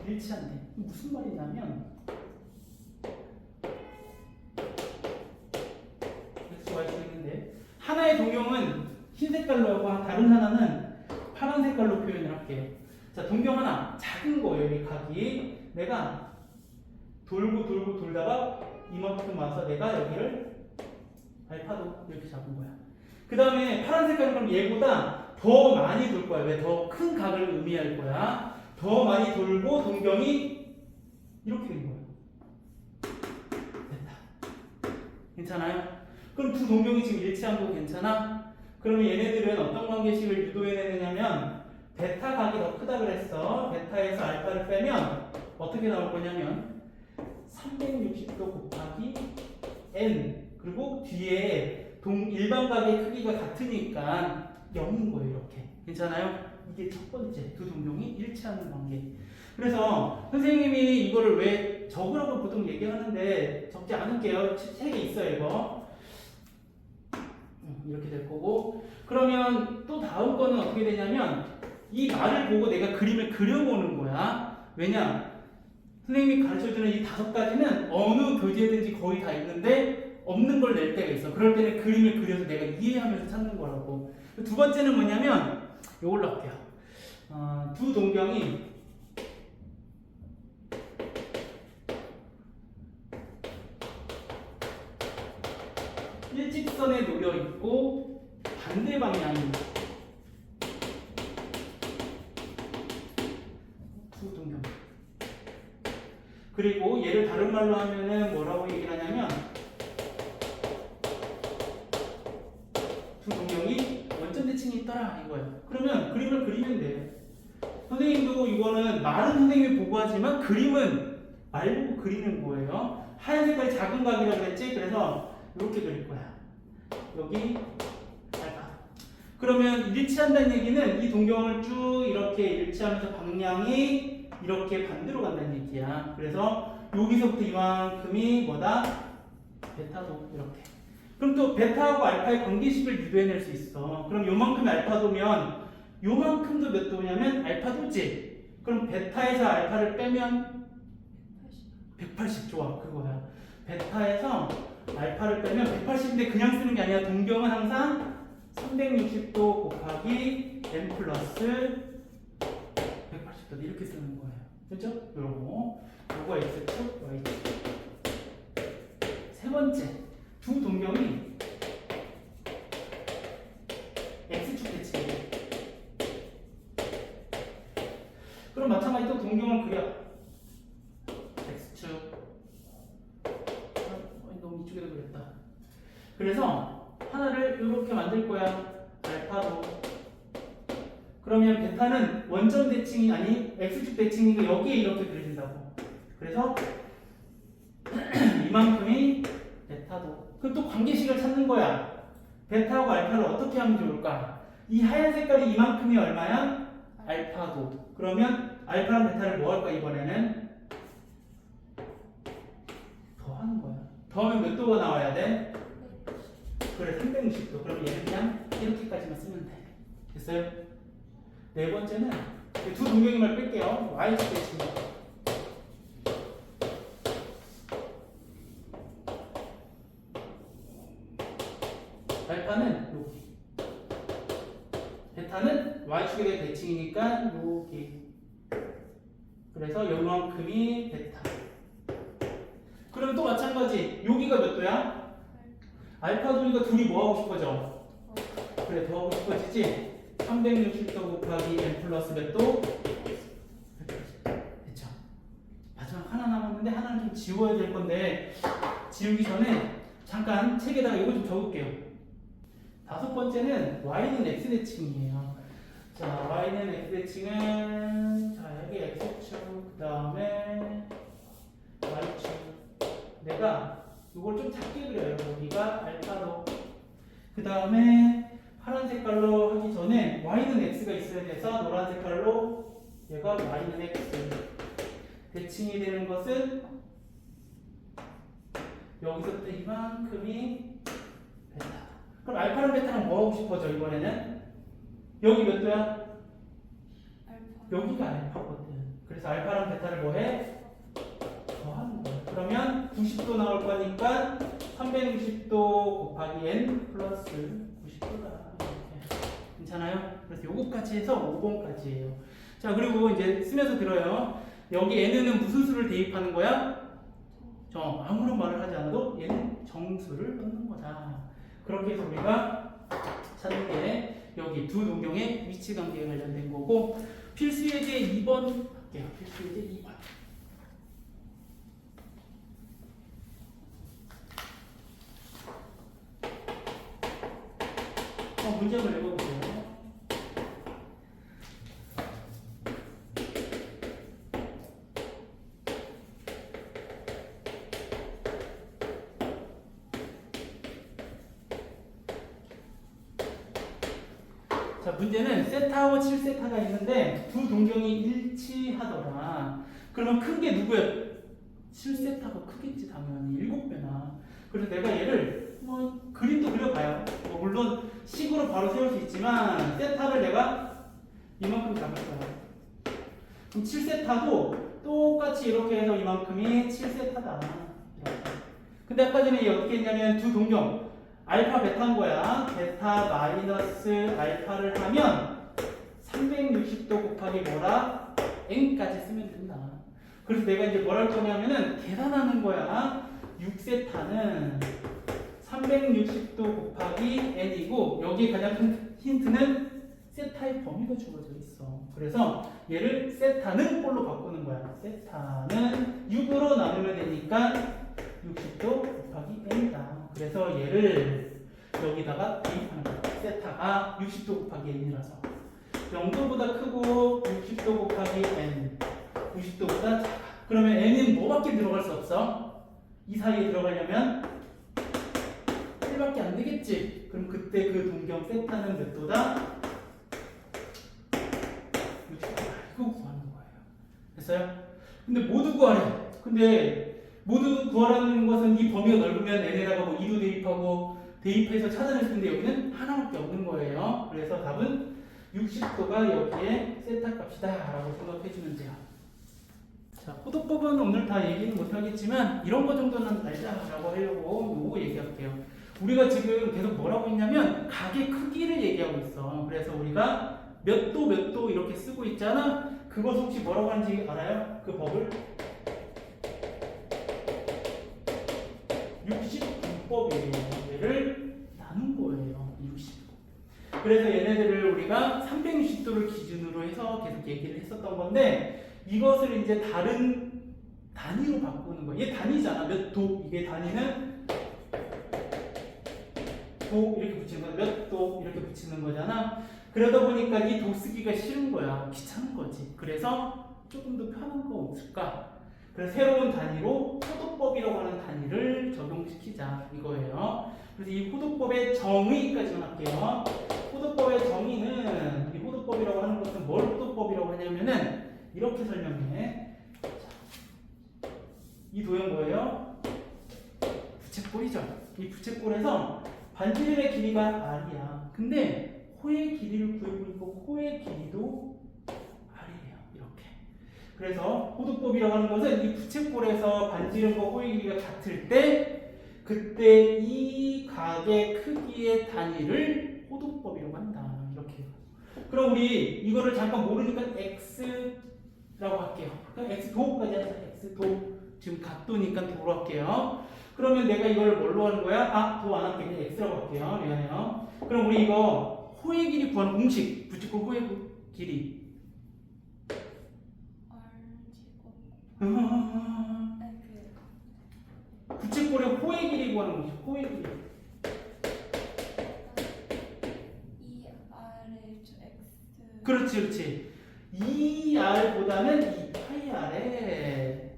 일치한대. 무슨 말이냐면 하나의 동경은 흰 색깔로 하고 다른 하나는 파란 색깔로 표현을 할게요. 자, 동경 하나 작은 거예요. 여기 각이 내가 돌고 돌다가 이만큼 와서 내가 여기를 알파도 이렇게 잡은 거야. 그 다음에 파란 색깔은 그럼 얘보다 더 많이 돌 거야. 왜? 더 큰 각을 의미할 거야. 더 많이 돌고 동경이 이렇게 된 거야. 됐다. 괜찮아요? 그럼 두 동경이 지금 일치한 거 괜찮아? 그러면 얘네들은 어떤 관계식을 유도해내느냐면 베타 각이 더 크다 그랬어. 베타에서 알파를 빼면 어떻게 나올 거냐면 360도 곱하기 n 그리고 뒤에 일반각의 크기가 같으니까 0인 거예요. 이렇게. 괜찮아요? 이게 첫 번째 두 동경이 일치하는 관계. 그래서 선생님이 이거를 왜 적으라고 보통 얘기하는데 적지 않을게요. 책에 있어요. 이거. 이렇게 될 거고 그러면 또 다음 거는 어떻게 되냐면 이 말을 보고 내가 그림을 그려보는 거야. 왜냐? 선생님이 가르쳐주는 이 5가지는 어느 교재든지 거의 다 있는데 없는 걸 낼 때가 있어. 그럴 때는 그림을 그려서 내가 이해하면서 찾는 거라고. 두 번째는 뭐냐면 이걸로 할게요. 두 동경이 일직선에 놓여 있고 반대 방향입니다. 두 동경. 그리고 얘를 다른 말로 하면은 뭐라고 얘기를 하냐면 두 동경이 원점대칭이 있더라 이거예요. 그러면 그림을 그리면 돼. 선생님도 이거는 말은 선생님이 보고 하지만 그림은 말 보고 그리는 거예요. 하얀 색깔이 작은 각이라고 그랬지? 그래서 이렇게 그릴 거야. 여기 알파. 그러면 일치한다는 얘기는 이 동경을 쭉 이렇게 일치하면서 방향이 이렇게 반대로 간다는 얘기야. 그래서 여기서부터 이만큼이 뭐다? 베타도 이렇게. 그럼 또 베타하고 알파의 관계식을 유도해낼 수 있어. 그럼 요만큼이 알파도면 요만큼도 몇 도냐면 알파도지. 그럼 베타에서 알파를 빼면 180 좋아. 그거야. 베타에서 알파를 빼면 180인데 그냥 쓰는 게 아니라 동경은 항상 360도 곱하기 n 플러스 180도 이렇게 쓰는 거예요. 그렇죠? 요거 x축, y축. 세 번째, 두 동경이 x축 대칭이에요. 그럼 마찬가지로 또 동경을 그려. x축. 너무 이쪽에도 그렸다. 그래서 하나를 이렇게 만들 거야. 알파도. 그러면 베타는 원점 대칭이 아니 x축 대칭이고 여기에 이렇게 그려진다고. 그래서 관계식을 찾는 거야. 베타하고 알파를 어떻게 하면 좋을까? 이 하얀 색깔이 이만큼이 얼마야? 알파고. 그러면 알파랑 베타를 뭐 할까 이번에는? 더하는 거야. 더하면 몇 도가 나와야 돼? 그래 360도. 그럼 얘는 그냥 이렇게까지만 쓰면 돼. 됐어요? 네 번째는 두 동경임을 뺄게요. y축 대칭. 알파는 여기, 베타는 y축에 대해 대칭이니까 여기. 그래서 요만큼이 베타. 그럼 또 마찬가지. 여기가 몇 도야? 알파 도니까 둘이 뭐 하고 싶어져? 그래 더 하고 싶어지지? 360도 곱하기 n 플러스 몇 도? 됐죠? 마지막 하나 남았는데 하나는 좀 지워야 될 건데 지우기 전에 잠깐 책에다가 이거 좀 적을게요. 다섯 번째는 y는 x대칭이에요. 자, y는 x대칭은 자 여기 x축 그 다음에 y축. 내가 이걸 좀 작게 그려요. 여기가 알파로. 그 다음에 파란 색깔로 하기 전에 y는 x가 있어야 돼서 노란 색깔로 얘가 y는 x. 대칭이 되는 것은 여기서부터 이만큼이 베타. 그럼 알파랑 베타랑 뭐 하고 싶어져 이번에는? 여기 몇 도야? 여기가 알파거든. 그래서 알파랑 베타를 뭐 해? 더하는 거야. 그러면 90도 나올 거니까 360도 곱하기 n 플러스 90도다. 괜찮아요? 그래서 요거까지 해서 5번까지예요. 자, 그리고 이제 쓰면서 들어요. 여기 n은 무슨 수를 대입하는 거야? 아무런 말을 하지 않아도 얘는 정수를 넣는 거다. 그렇게 해서 우리가 찾는 게 여기 두 동경의 위치 관계에 관련된 거고, 필수 예제 2번 할게요. 필수 예제 2번. 문제 한번 읽어보세요. 자, 문제는 세타와 7세타가 있는데 두 동경이 일치하더라. 그러면 큰 게 누구야? 7세타가 크겠지 당연히. 7배나. 그래서 내가 얘를 그림도 그려봐요. 물론 식으로 바로 세울 수 있지만 세타를 내가 이만큼 잡을 거야. 그럼 7세타도 똑같이 이렇게 해서 이만큼이 7세타다. 이렇게. 근데 아까 전에 얘 어떻게 했냐면 두 동경 알파 베타인 거야. 베타 마이너스 알파를 하면 360도 곱하기 뭐라? n까지 쓰면 된다. 그래서 내가 이제 뭘 할 거냐면은 계산하는 거야. 6세타는 360도 곱하기 n이고, 여기 가장 큰 힌트는 세타의 범위가 주어져 있어. 그래서 얘를 세타는 꼴로 바꾸는 거야. 세타는 6으로 나누면 되니까 60도 곱하기 n이다. 그래서 얘를 여기다가 대입하는 거야. 세타가 60도 곱하기 n이라서 0도보다 크고 60도 곱하기 n 90도보다 작아. 그러면 n은 뭐밖에 들어갈 수 없어? 이 사이에 들어가려면 1밖에 안 되겠지. 그럼 그때 그 동경 세타는 몇 도다? 60도다. 이거 구하는 거예요. 됐어요? 근데 모두 구하래. 근데 모두 구하라는 것은 이 범위가 넓으면 n에다가 뭐 2도 대입하고 대입해서 찾아낼 텐데 여기는 하나밖에 없는 거예요. 그래서 답은 60도가 여기에 세타 값이다 라고 생각해주면 돼요. 자, 호도법은 오늘 다 얘기는 못하겠지만 이런 거 정도는 알자라고 하려고 요거 얘기할게요. 우리가 지금 계속 뭐라고 했냐면 각의 크기를 얘기하고 있어. 그래서 우리가 몇 도 이렇게 쓰고 있잖아. 그것 혹시 뭐라고 하는지 알아요? 그 법을? 60분법이에요. 얘를 나눈 거예요. 60. 그래서 얘네들을 우리가 360도를 기준으로 해서 계속 얘기를 했었던 건데, 이것을 이제 다른 단위로 바꾸는 거야. 얘 단위잖아. 몇 도. 이게 단위는 도 이렇게 붙이는 거야. 몇 도 이렇게 붙이는 거잖아. 그러다 보니까 이 도 쓰기가 싫은 거야. 귀찮은 거지. 그래서 조금 더 편한 거 없을까? 그래서 새로운 단위로 호도법이라고 하는 단위를 적용시키자 이거예요. 호도법의 정의까지만 할게요. 호도법의 정의는 이 호도법이라고 하는 것은 뭘 호도법이라고 하냐면은 이렇게 설명해. 이 도형 뭐예요? 부채꼴이죠. 이 부채꼴에서 반지름의 길이가 r이야. 근데 호의 길이를 구해보니까 호의 길이도 r이에요. 이렇게. 그래서 호도법이라고 하는 것은 이 부채꼴에서 반지름과 호의 길이가 같을 때 그때 이 각의 크기의 단위를 호도법이라고 한다. 이렇게. 그럼 우리 이거를 잠깐 모르니까 x라고 할게요. 그럼 x도까지 하자. x도. 지금 각도니까 도로 할게요. 그러면 내가 이걸 뭘로 하는 거야? 도 안 할게. 그냥 x라고 할게요. 미안해요. 그럼 우리 이거 호의 길이 구하는 공식. 부채꼴 호의 길이. 부채꼴의 호의 길이 구하는 공식. 호의 길이. 2rx. 그렇지. 2r보다는 2πr에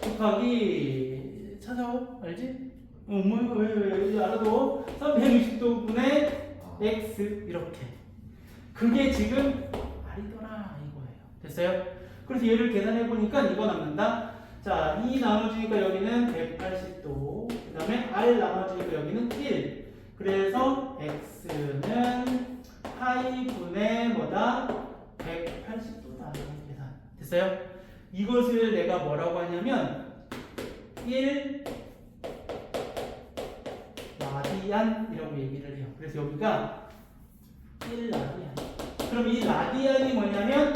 곱하기 찾아오? 알지? 왜 알아도 360도분의 x 이렇게. 그게 지금 r이더라 이거예요. 됐어요? 그래서 얘를 계산해 보니까 이거 남는다. 자, 2 나눠주니까 여기는 180도. 그 다음에 r 나눠주니까 여기는 1. 그래서 x는 파이분의 뭐다? 180도다. 계산. 됐어요? 이것을 내가 뭐라고 하냐면 1 라디안이라고 얘기를 해요. 그래서 여기가 1 라디안. 그럼 이 라디안이 뭐냐면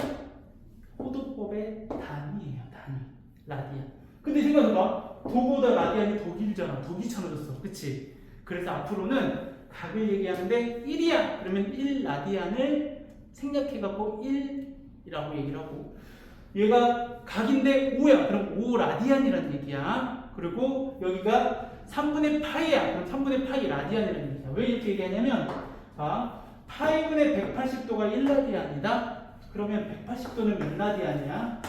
호도법의 단위예요. 단위. 라디안. 근데 생각해봐. 도보다 라디안이 더 길잖아. 더 귀찮아졌어. 그치? 그래서 앞으로는 각을 얘기하는데 1이야. 그러면 1 라디안을 생략해갖고 1이라고 얘기를 하고, 얘가 각인데 5야. 그럼 5 라디안이라는 얘기야. 그리고 여기가 3분의 파이야. 그럼 3분의 파이 라디안이라는 얘기야. 왜 이렇게 얘기하냐면, 파이분의 180도가 1 라디안이다. 그러면 180도는 몇 라디안이야?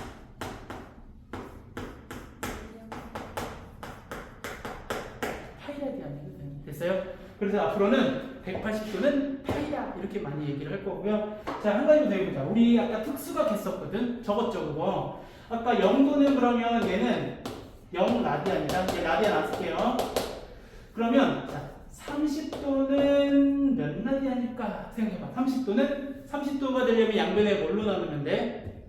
파이 라디안이거든. 됐어요? 그래서 앞으로는 180도는 파이다. 이렇게 많이 얘기를 할 거고요. 자, 한 가지 더 해보자. 우리 아까 특수각 했었거든? 저것. 아까 0도는 그러면 얘는 0 라디안이다. 이제 라디안 안 쓸게요. 그러면, 자, 30도는 몇 라디안일까? 생각해봐. 30도가 되려면 양변에 뭘로 나누면 돼?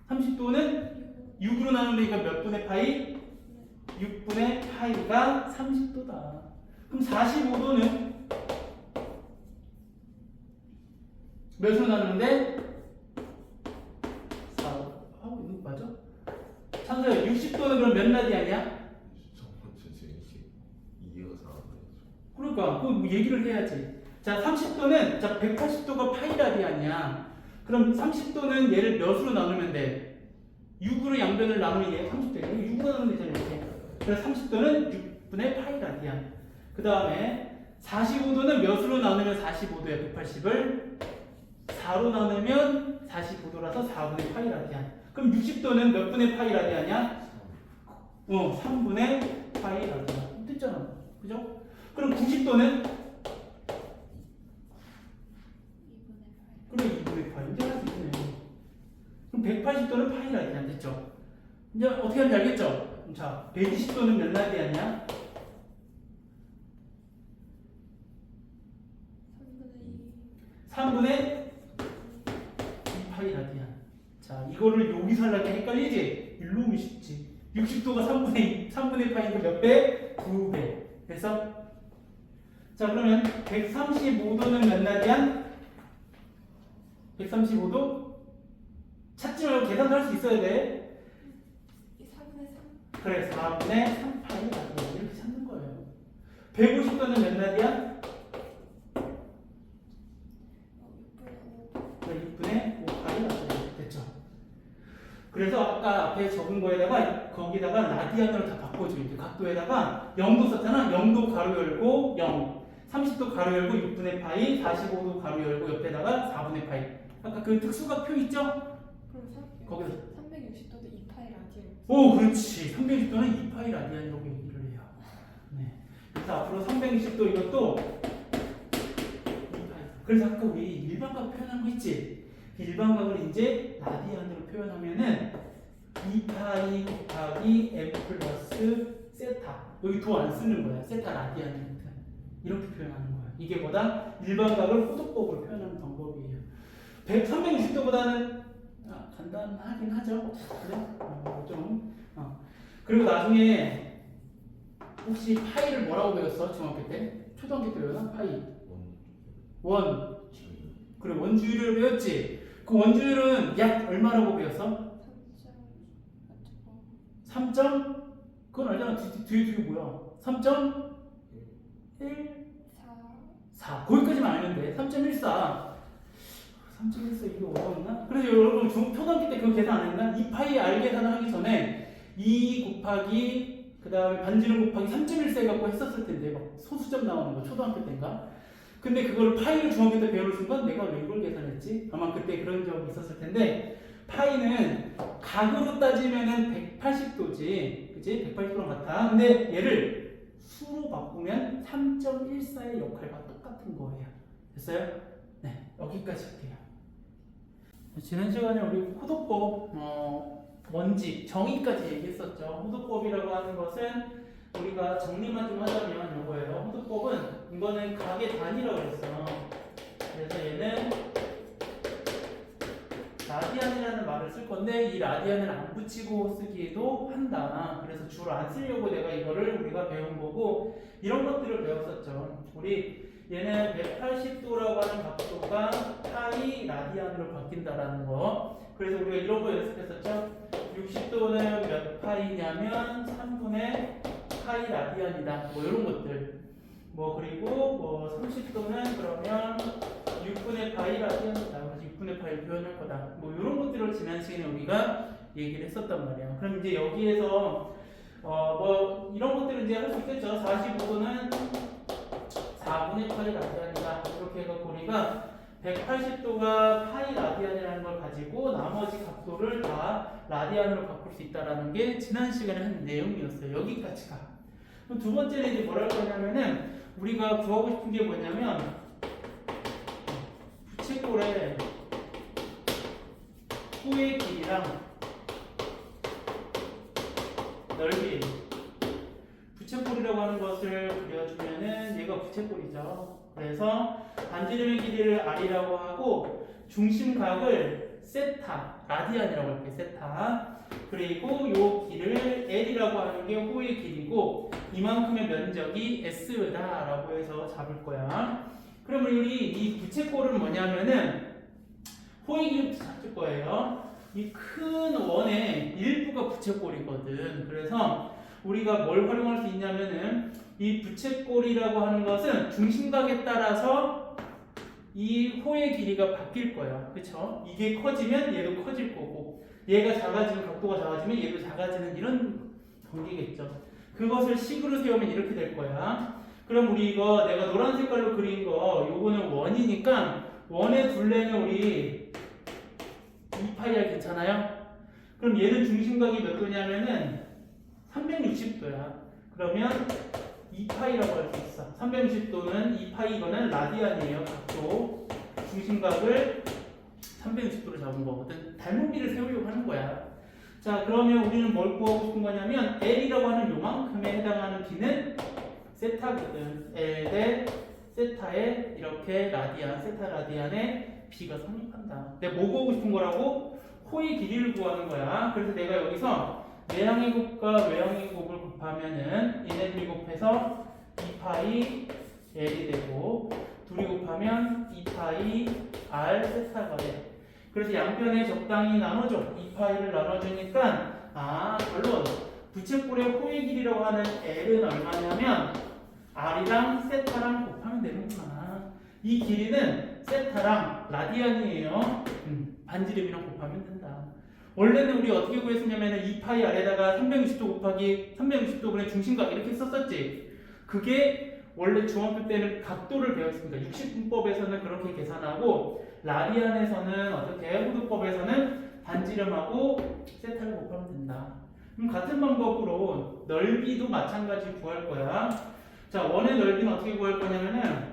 30도는 6으로 나누면 되니까 몇 분의 파이? 6분의 파이가 30도다. 그럼 45도는 몇으로 나누는데? 4. 이거 맞아? 찬서야, 60도는 그럼 몇 라디안이야? 그러니까 그 얘기를 해야지. 자, 30도는 180도가 파이 라디안이야. 그럼 30도는 얘를 몇으로 나누면 돼? 6으로 양변을 나누면 얘 30도야. 6으로 나누면 되잖아. 이렇게. 그래서 30도는 6분의 파이 라디안. 그 다음에 45도는 몇으로 나누면 45도야? 180을 4로 나누면 45도라서 4분의 파이 라디안. 그럼 60도는 몇 분의 파이 라디안이야? 3분의 파이 라디안. 됐잖아. 그죠? 그럼 90도는? 그럼 2분의 파이. 이제 할 수 있네. 그럼 180도는 파이 라디안. 됐죠? 이제 어떻게 하는지 알겠죠? 자, 120도는 몇 라디안이야? 3분의 2파이 라디안. 자, 이거를 여기서 하려니까 헷갈리지? 일로 오면 쉽지. 60도가 3분의 파이니까 몇 배? 2배. 그래서 자, 그러면 135도는 몇 라디안? 135도? 찾지 말고 계산도 할 수 있어야 돼. 4분의 3. 그래, 4분의 3파이 라디안. 이렇게 찾는 거예요. 150도는 몇 라디안? 6분의 5파이 라디안. 됐죠? 그래서 아까 앞에 적은 거에다가 거기다가 라디안으로 다 바꿔줘. 이제 각도에다가 0도 썼잖아. 0도 가로 열고 0. 30도 가로 열고 6분의 파이, 45도 가로 열고 옆에다가 4분의 파이. 아까 그 특수각 표 있죠? 그럼 거기서 360도도 2파이 라디안. 오, 그렇지. 360도는 2파이 라디안이라고 얘기를 해요. 네. 자, 앞으로 360도 이것도 2파이. 그래서 아까 우리 일반각 표현한 거 있지? 일반각을 이제 라디안으로 표현하면은 2파이 곱하기 m 플러스 세타. 여기 도 안 쓰는 거야. 세타 라디안이니까. 이렇게 표현하는 거야. 이게 뭐다? 일반각을 호도법으로 표현하는 방법이에요. 360도보다는 간단하긴 하죠. 그래? 그리고 나중에 혹시 파이를 뭐라고 배웠어? 중학교 때? 초등학교 때 배웠나? 파이. 원. 그래, 원주율을 배웠지? 그 원주율은 약 얼마라고 배웠어? 3점? 그건 알잖아. 뒤에 뭐야? 3.1? 4. 거기까지만 알면 돼. 3.14. 3.14 이게 어려웠나? 그래서 여러분 초등학교 때 그거 계산 안 했나? 2파이 R 계산을 하기 전에 2 곱하기 그 다음에 반지름 곱하기 3.14 해갖고 했었을 텐데 막 소수점 나오는 거 초등학교 때인가? 근데 그걸 파이를 중학교 때 배우는 순간 내가 왜 이걸 계산했지? 아마 그때 그런 적이 있었을 텐데 파이는 각으로 따지면은 180도지 그치? 180도랑 같아. 근데 얘를 수로 바꾸면 3.14의 역할과 똑같은 거예요. 됐어요? 네, 여기까지 할게요. 지난 시간에 우리 호도법 원칙, 정의까지 얘기했었죠. 호도법이라고 하는 것은 우리가 정리만 좀 하자면 이거예요. 호도법은 이거는 각의 단위라고 했어. 그래서 얘는 라디안이라는 말을 쓸 건데 이 라디안을 안 붙이고 쓰기도 한다. 그래서 주로 안 쓰려고 내가 이거를 우리가 배운 거고 이런 것들을 배웠었죠. 우리 얘는 180도라고 하는 각도가 파이 라디안으로 바뀐다라는 거. 그래서 우리가 이런 거 연습했었죠. 60도는 몇 파이냐면 3분의 파이 라디안이다. 뭐 이런 것들. 뭐 그리고 뭐 30도는 그러면 6분의 파이 라디안이다. 그래서 6분의 파이 표현할 거다. 뭐 이런 것들을 지난 시간에 우리가 얘기를 했었단 말이에요. 그럼 이제 여기에서 뭐 이런 것들을 이제 할 수 있겠죠. 45도는 4분의 파이 라디안이다. 이렇게 해서 우리가 180도가 파이 라디안이라는 걸 가지고 나머지 각도를 다 라디안으로 바꿀 수 있다는 게 지난 시간에 한 내용이었어요. 여기까지가. 그럼 두 번째는 이제 뭐랄 거냐면은 우리가 구하고 싶은 게 뭐냐면 부채꼴의 호의 길이랑 넓이. 부채꼴이라고 하는 것을 그려주면은 얘가 부채꼴이죠. 그래서 반지름의 길이를 R이라고 하고 중심각을 세타, 라디안이라고 할게요. 세타. 그리고 요 길을 L이라고 하는 게 호의 길이고 이만큼의 면적이 S다라고 해서 잡을 거야. 그럼 우리 이 부채꼴은 뭐냐면은 호의 길이부터 찾을 거예요. 이 큰 원의 일부가 부채꼴이거든. 그래서 우리가 뭘 활용할 수 있냐면은 이 부채꼴이라고 하는 것은 중심각에 따라서 이 호의 길이가 바뀔 거야. 그쵸? 이게 커지면 얘도 커질 거고 얘가 작아지면 각도가 작아지면 얘도 작아지는 이런 관계겠죠. 그것을 식으로 세우면 이렇게 될 거야. 그럼 우리 이거 내가 노란 색깔로 그린 거 요거는 원이니까 원의 둘레는 우리 2파이야. 괜찮아요? 그럼 얘는 중심각이 몇 도냐면은 360도야. 그러면 2파이라고 할 수 있어. 360도는 2파이 이거는 라디안이에요. 각도. 중심각을 360도로 잡은 거거든. 닮은비를 세우려고 하는 거야. 자, 그러면 우리는 뭘 구하고 싶은 거냐면 L이라고 하는 요만큼에 해당하는 비는 세타거든. L 대 세타에 이렇게 라디안, 세타 라디안에 B가 성립한다. 내가 뭐 구하고 싶은 거라고? 호의 길이를 구하는 거야. 그래서 내가 여기서 내향의 곱과 외향의 곱을 곱하면은 얘네들이 곱해서 2파이 L이 되고 둘이 곱하면 2파이 R 세타가 돼. 그래서 양변에 적당히 나눠줘. 2파이를 나눠주니까 결론 부채꼴의 호의 길이라고 하는 L은 얼마냐면 R이랑 세타랑 곱하면 되는구나. 이 길이는 세타랑 라디안이에요. 반지름이랑 곱하면 된다. 원래는 우리 어떻게 구했었냐면 2파이 아래다가 360도 곱하기 360도분의 중심각 이렇게 썼었지. 그게 원래 중학교 때는 각도를 배웠습니다. 60분법에서는 그렇게 계산하고 라디안에서는 어떻게 호도법에서는 반지름하고 세타를 곱하면 된다. 그럼 같은 방법으로 넓이도 마찬가지 구할 거야. 자, 원의 넓이는 어떻게 구할 거냐면은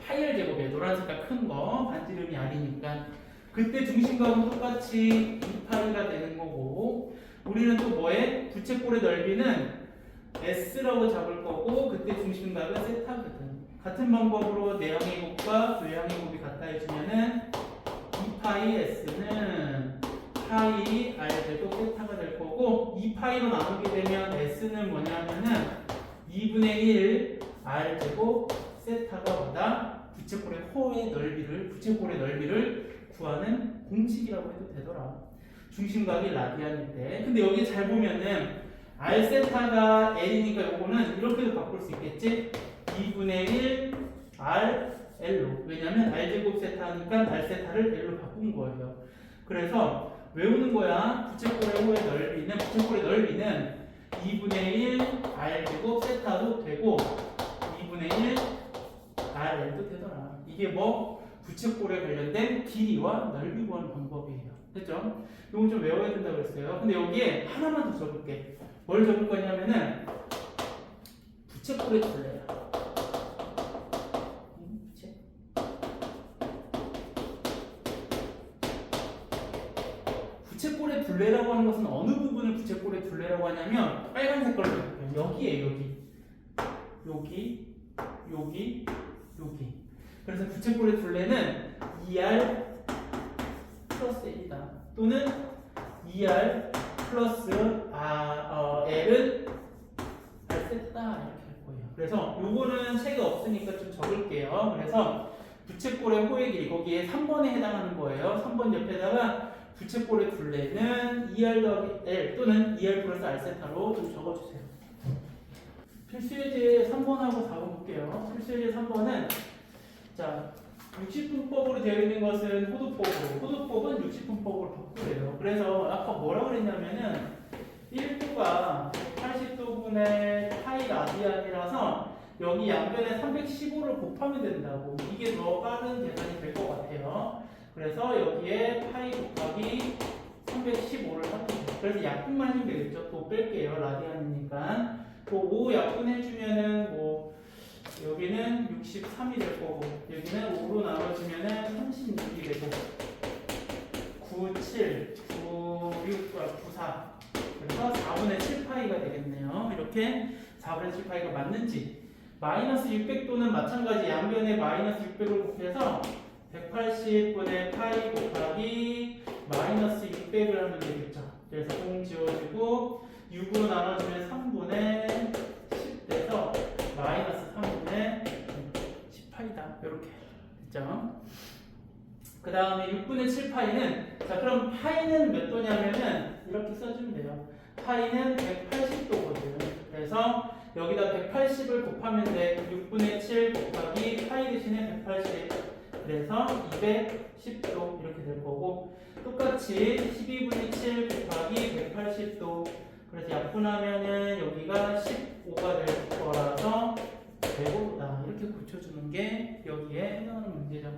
파이 r 제곱이에요. 노란 색깔 큰 거, 반지름이 R이니까. 그때 중심각은 똑같이 2파이가 되는 거고, 우리는 또 뭐에? 부채꼴의 넓이는 S라고 잡을 거고, 그때 중심각은 세타거든. 같은 방법으로 내향의 곱과 외향의 곱이 같다 해주면은 2파이 S는 파이 R 제곱 세타가 될 거고, 2파이로 나누게 되면 S는 뭐냐면은 2분의 1 R 제곱 세타가 뭐다? 부채꼴의 넓이를 구하는 공식이라고 해도 되더라. 중심각이 라디안일 때. 근데 여기 잘 보면은 R 세타가 L이니까 요거는 이렇게도 바꿀 수 있겠지? 2분의 1 R L로. 왜냐면 R 제곱 세타니까 R 세타를 L로 바꾼 거예요. 그래서 외우는 거야. 부채꼴의 넓이는 2분의 1 R 제곱 세타도 되고 2분의 1 RL도 되더라. 이게 뭐 부채꼴에 관련된 길이와 넓이 구하는 방법이에요. 됐죠? 이건 좀 외워야 된다고 그랬어요. 근데 여기에 하나만 더 적을게. 뭘 적을 거냐면은 부채꼴의 둘레야. 부채꼴의 둘레라고 하는 것은 어느 부분을 부채꼴의 둘레라고 하냐면 빨간 색깔로 적을게요. 여기에요. 여기. 그래서 부채꼴의 둘레는 2R 플러스 L이다. 또는 2R 플러스 L은 R세트다 이렇게 할 거예요. 그래서 요거는 책이 없으니까 좀 적을게요. 그래서 부채꼴의 호의 길이 거기에 3번에 해당하는 거예요. 3번 옆에다가 부채꼴의 둘레는 2R 더하기 L 또는 2R 플러스 R세타로 좀 적어주세요. 필수예제 3번하고 4번 볼게요. 필수예제 3번은 자 60분법으로 되어 있는 것은 호두법은 60분법으로 바꾸래요. 그래서 아까 뭐라 그랬냐면은 1도가 80도분의 파이 라디안이라서 여기 양변에 315를 곱하면 된다고. 이게 더 빠른 계산이 될 것 같아요. 그래서 여기에 파이 곱하기 315를 하면 돼요. 그래서 약분만 해주면 되겠죠. 또 뺄게요. 라디안이니까. 또 5 약분해주면은 뭐 여기는 63이 될 거고 여기는 5로 나눠주면은 36이 되고 9, 7, 9, 6, 9, 4 그래서 4분의 7파이가 되겠네요. 이렇게 4분의 7파이가 맞는지 마이너스 600도는 마찬가지 양변에 마이너스 600을 곱해서 180분의 파이 곱하기 마이너스 600을 하면 되겠죠. 그래서 0 지워주고 6으로 나눠주면 3분의 10 돼서 마이너스 3분의 18이다. 이렇게 됐죠? 그 다음에 6분의 7파이는 자 그럼 파이는 몇 도냐면은 이렇게 써주면 돼요. 파이는 180도거든. 그래서 여기다 180을 곱하면 돼. 6분의 7 곱하기 파이 대신에 180. 그래서 210도 이렇게 될 거고 똑같이 12분의 7 곱하기 180도 그래서 약분하면은 여기가 15가 될 거라서 105다. 이렇게 고쳐주는 게 여기에 해당하는 문제죠.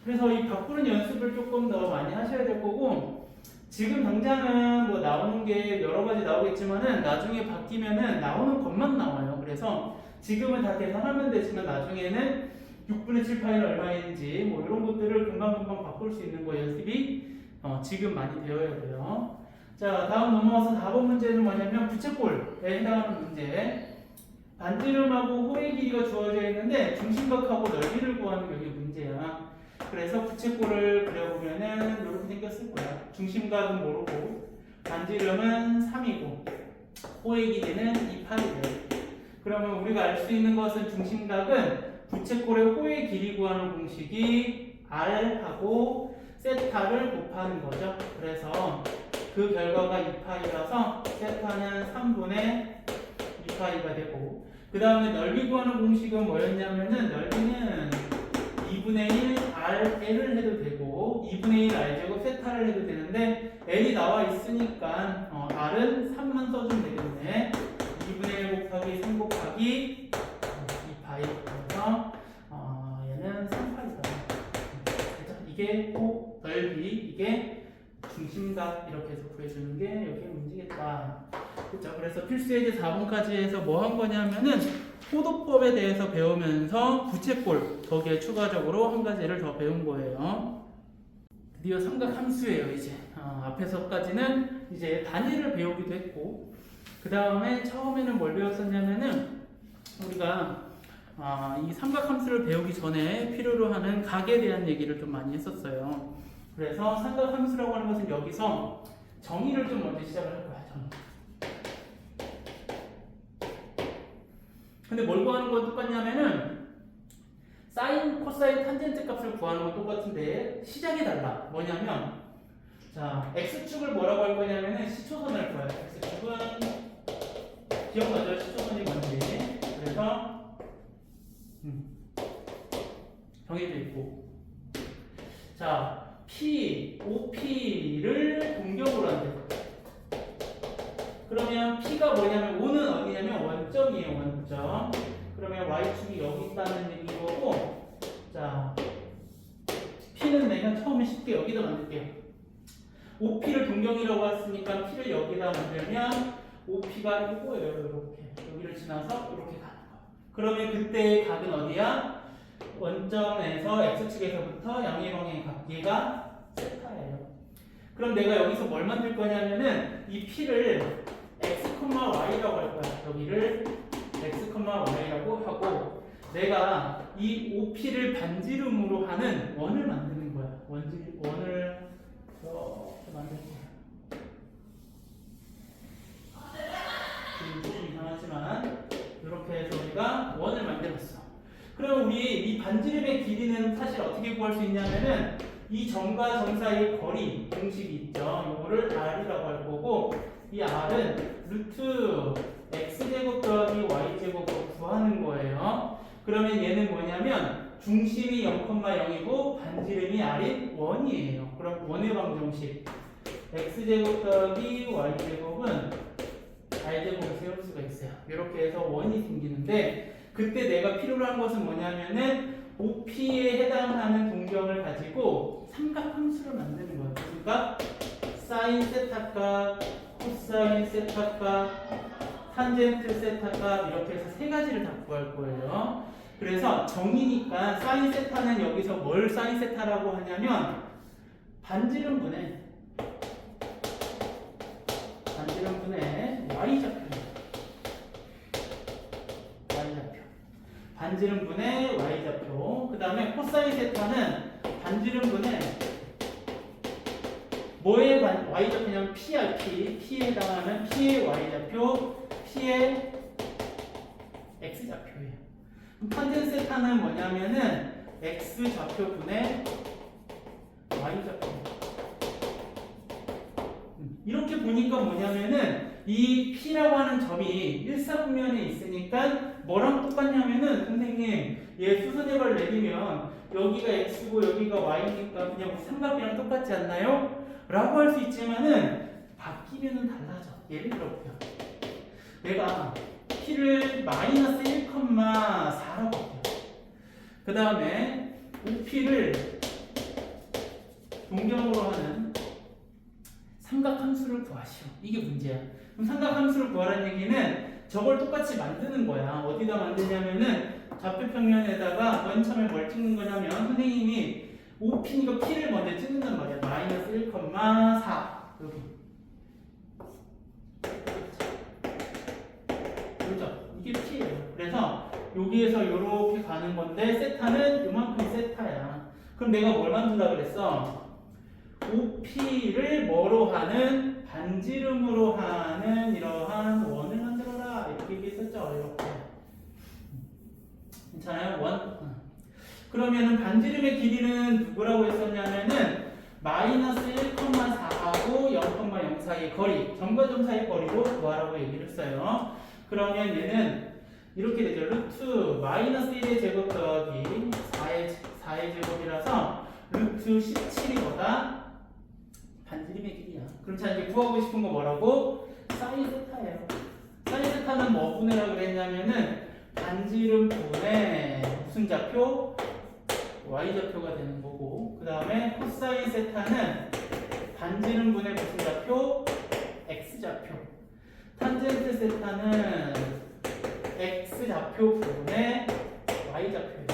그래서 이 바꾸는 연습을 조금 더 많이 하셔야 될 거고 지금 당장은 뭐 나오는 게 여러 가지 나오겠지만은 나중에 바뀌면은 나오는 것만 나와요. 그래서 지금은 다 계산하면 되지만 나중에는 6분의 7파이는 얼마인지 뭐 이런 것들을 금방금방 바꿀 수 있는 거 연습이 지금 많이 되어야 돼요. 자 다음 넘어와서 4번 문제는 뭐냐면 부채꼴에 해당하는 문제. 반지름하고 호의 길이가 주어져 있는데 중심각하고 넓이를 구하는 게 여기 문제야. 그래서 부채꼴을 그려보면은 이렇게 생겼을 거야. 중심각은 모르고 반지름은 3이고 호의 길이는 2파이래. 그러면 우리가 알 수 있는 것은 중심각은 부채꼴의 호의 길이 구하는 공식이 R하고 세타를 곱하는 거죠. 그래서 그 결과가 2파이라서 세타는 3분의 2파이가 되고 그 다음에 넓이 구하는 공식은 뭐였냐면은 넓이는 2분의 1 RL을 해도 되고 2분의 1 R제곱 세타를 해도 되는데 L이 나와 있으니까 R은 3만 써주면 되겠네. 2분의 1 곱하기 3 곱하기 2파이 그래서 얘는 3파이다. 이게 호 넓이 이게 중심각 이렇게 해서 구해주는 게 여기 문제겠다. 그렇죠? 그래서 필수예제 4번까지 해서 뭐 한 거냐면은 포도법에 대해서 배우면서 부채꼴 거기에 추가적으로 한 가지를 더 배운 거예요. 드디어 삼각함수예요. 이제 앞에서까지는 이제 단위를 배우기도 했고, 그 다음에 처음에는 뭘 배웠었냐면은 우리가 이 삼각함수를 배우기 전에 필요로 하는 각에 대한 얘기를 좀 많이 했었어요. 그래서 삼각함수라고 하는 것은 여기서 정의를 좀 먼저 시작을 할 거야. 정의. 근데 뭘 구하는 건 똑같냐면은 사인, 코사인, 탄젠트 값을 구하는 건 똑같은데 시작이 달라. 뭐냐면 자, x축을 뭐라고 할 거냐면은 시초선을 구해요. x축은 기억나죠? 시초선이 뭔지. 그래서 정의도 있고, 자, P, OP를 공격으로 한대. 그러면 P가 뭐냐면 O는 어디냐면 원점이에요. 원점. 그러면 Y축이 여기 있다는 얘기고, 자, P는 내가 처음에 쉽게 여기다 만들게요. OP를 동경이라고 했으니까 P를 여기다 만들면 OP가 이거예요. 이렇게 여기를 지나서 이렇게 가는 거. 그러면 그때의 각은 어디야? 원점에서 x축에서부터 양의 방향의 각, 얘가 세타예요. 그럼 내가 여기서 뭘 만들 거냐면은 이 P를 x, y라고 할 거야. 여기를 x, y라고 하고, 내가 이 OP를 반지름으로 하는 원을 만드는 거야. 원을 이렇게 만들게요. 지금 조금 이상하지만 이렇게 해서 우리가 원을 만들었어. 그럼 우리 이 반지름의 길이는 사실 어떻게 구할 수 있냐면은 이 점과 점 사이의 거리 공식이 있죠. 이거를 r이라고 할 거고, 이 r은 루트 x제곱 더하기 y제곱으로 구하는 거예요. 그러면 얘는 뭐냐면 중심이 0,0이고 반지름이 r인 1이에요. 그럼 원의 방정식 x제곱 더하기 y제곱은 r제곱을 세울 수가 있어요. 이렇게 해서 원이 생기는데, 그때 내가 필요로 한 것은 뭐냐면은 OP에 해당하는 동경을 가지고 삼각함수를 만드는 거예요. 그러니까 사인 세타값, 코사인 세타값, 탄젠트 세타값, 이렇게 해서 세 가지를 다 구할 거예요. 그래서 정의니까 사인 세타는 여기서 뭘 사인 세타라고 하냐면 반지름분의 y좌표. 반지름분의 y좌표. 그 다음에 코사인 세타는 반지름분의 뭐의 y좌표냐면 p야. p에 해당하는 p의 y좌표, p의 x좌표예요. 탄젠 세타는 뭐냐면은 x좌표분의 y좌표. 이렇게 보니까 뭐냐면은 이 P라고 하는 점이 일사분면에 있으니까 뭐랑 똑같냐면은, 선생님 얘 수선해발 내리면 여기가 X고 여기가 Y니까 그냥 삼각이랑 똑같지 않나요? 라고 할 수 있지만은 바뀌면은 달라져. 예를 들어볼게요. 내가 P를 마이너스 1,4라고 할게요. 그 다음에 OP를 동경으로 하는 삼각함수를 구하시오. 이게 문제야. 그럼 삼각함수를 구하라는 얘기는 저걸 똑같이 만드는 거야. 어디다 만드냐면은 좌표평면에다가 맨 처음에 뭘 찍는 거냐면, 선생님이 OP니까 P를 먼저 찍는단 말이야. 마이너스 1,4 여기. 그렇죠? 이게 P예요. 그래서 여기에서 이렇게 가는 건데 세타는 요만큼 세타야. 그럼 내가 뭘 만든다 그랬어? OP를 뭐로 하는, 반지름으로 하는 이러한 원을 만들어라. 이렇게 얘기했었죠. 이렇게. 괜찮아요? 원. 그러면은 반지름의 길이는 누구라고 했었냐면은 마이너스 1,4하고 0,0 사이의 거리, 점과 점 사이의 거리로 구하라고 얘기를 했어요. 그러면 얘는 이렇게 되죠. 루트 마이너스 1의 제곱 더하기 4의 제곱이라서 루트 17이 뭐다? 반지름의 길이야. 그럼 자, 이제 구하고 싶은 거 뭐라고? 사인 세타예요. 사인 세타는 뭐 분해라고 그랬냐면은 반지름 분의 무슨 좌표? y좌표가 되는 거고, 그 다음에 코사인 세타는 반지름 분의 무슨 좌표? x좌표. 탄젠트 세타는 x좌표 좌표 부분의 y좌표예요.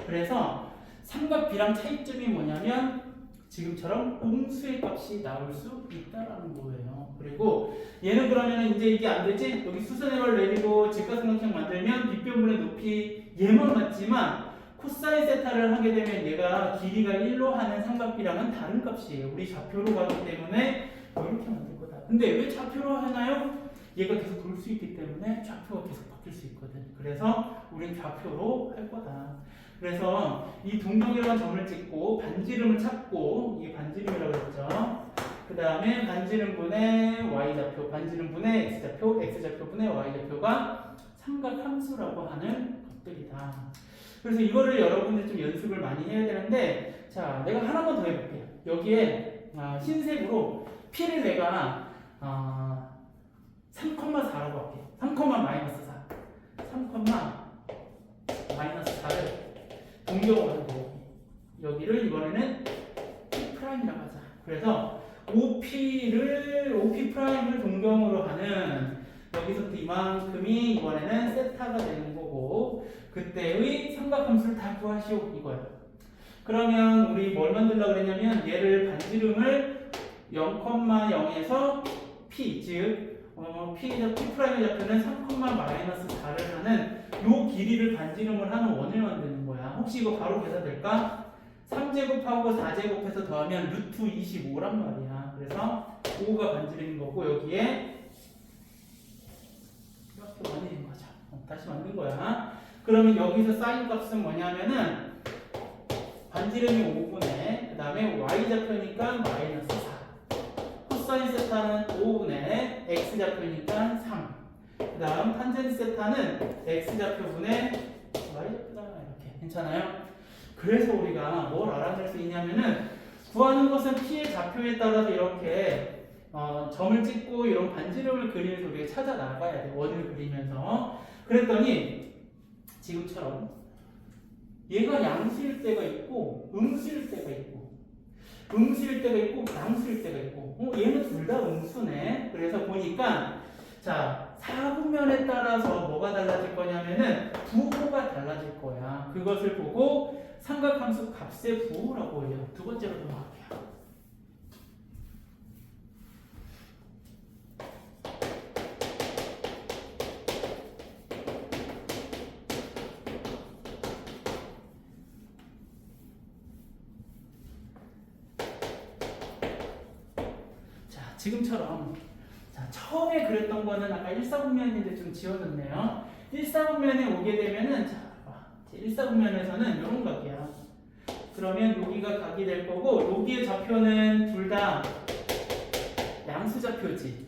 그래서 삼각비랑 차이점이 뭐냐면 지금처럼 음수의 값이 나올 수 있다라는 거예요. 그리고 얘는 그러면 이제 이게 안 되지? 여기 수선해발 내리고 직각삼각형 만들면 빗변분의 높이 얘만 맞지만 코사인 세타를 하게 되면 얘가 길이가 1로 하는 삼각비랑은 다른 값이에요. 우리 좌표로 가기 때문에 이렇게 만들 거다. 근데 왜 좌표로 하나요? 얘가 계속 돌 수 있기 때문에 좌표가 계속 바뀔 수 있거든. 그래서 우린 좌표로 할 거다. 그래서 이 동경이라는 점을 찍고 반지름을 찾고, 이게 반지름이라고 했죠. 그 다음에 반지름분의 y좌표, 반지름분의 x좌표, x좌표분의 y좌표가 삼각함수라고 하는 것들이다. 그래서 이거를 여러분들 좀 연습을 많이 해야 되는데, 자, 내가 하나만 더 해볼게요. 여기에 흰색으로 p를 내가 3,4라고 할게요. 3,-4. 3,-4를 동경으로 하고, 여기를 이번에는 P'이라고 하자. 그래서 OP'를 동경으로 하는, 여기서부터 이만큼이 이번에는 세타가 되는 거고, 그때의 삼각함수를 다 구하시오 이거예요. 그러면 우리 뭘 만들려고 그랬냐면 얘를 반지름을 0,0에서 P, 즉 P의 좌표는 3,-4를 하는 요 길이를 반지름을 하는 원을 만드는 거야. 혹시 이거 바로 계산될까? 3제곱하고 4제곱해서 더하면 루트 25란 말이야. 그래서 5가 반지름인 거고, 여기에 이렇게 만드는 거죠. 다시 만든 거야. 그러면 여기서 사인 값은 뭐냐면은 반지름이 5분의, 그 다음에 y좌표니까 마이너스 4, 코사인 세타는 5분의 x좌표니까 3, 그 다음 탄젠트 세타는 x좌표분의 y좌표다. 이렇게 괜찮아요? 그래서 우리가 뭘 알아낼 수 있냐면은, 구하는 것은 p의 좌표에 따라서 이렇게 점을 찍고 이런 반지름을 그리면서 우리가 찾아 나가야 돼. 원을 그리면서. 그랬더니 지금처럼 얘가 양수일 때가 있고 음수일 때가 있고, 음수일 때가 있고 양수일 때가 있고, 얘는 둘 다 음수네. 그래서 보니까 자, 사분면에 따라서 뭐가 달라질 거냐면은 부호가 달라질 거야. 그것을 보고 삼각함수 값의 부호라고 해요. 두 번째로 넘어갈게요. 지금처럼, 자, 처음에 그렸던 거는 아까 1사분면인데 좀 지워졌네요. 1사분면에 오게 되면은, 자, 1사분면에서는 이런 각이야. 그러면 여기가 각이 될 거고, 여기의 좌표는 둘 다 양수좌표지.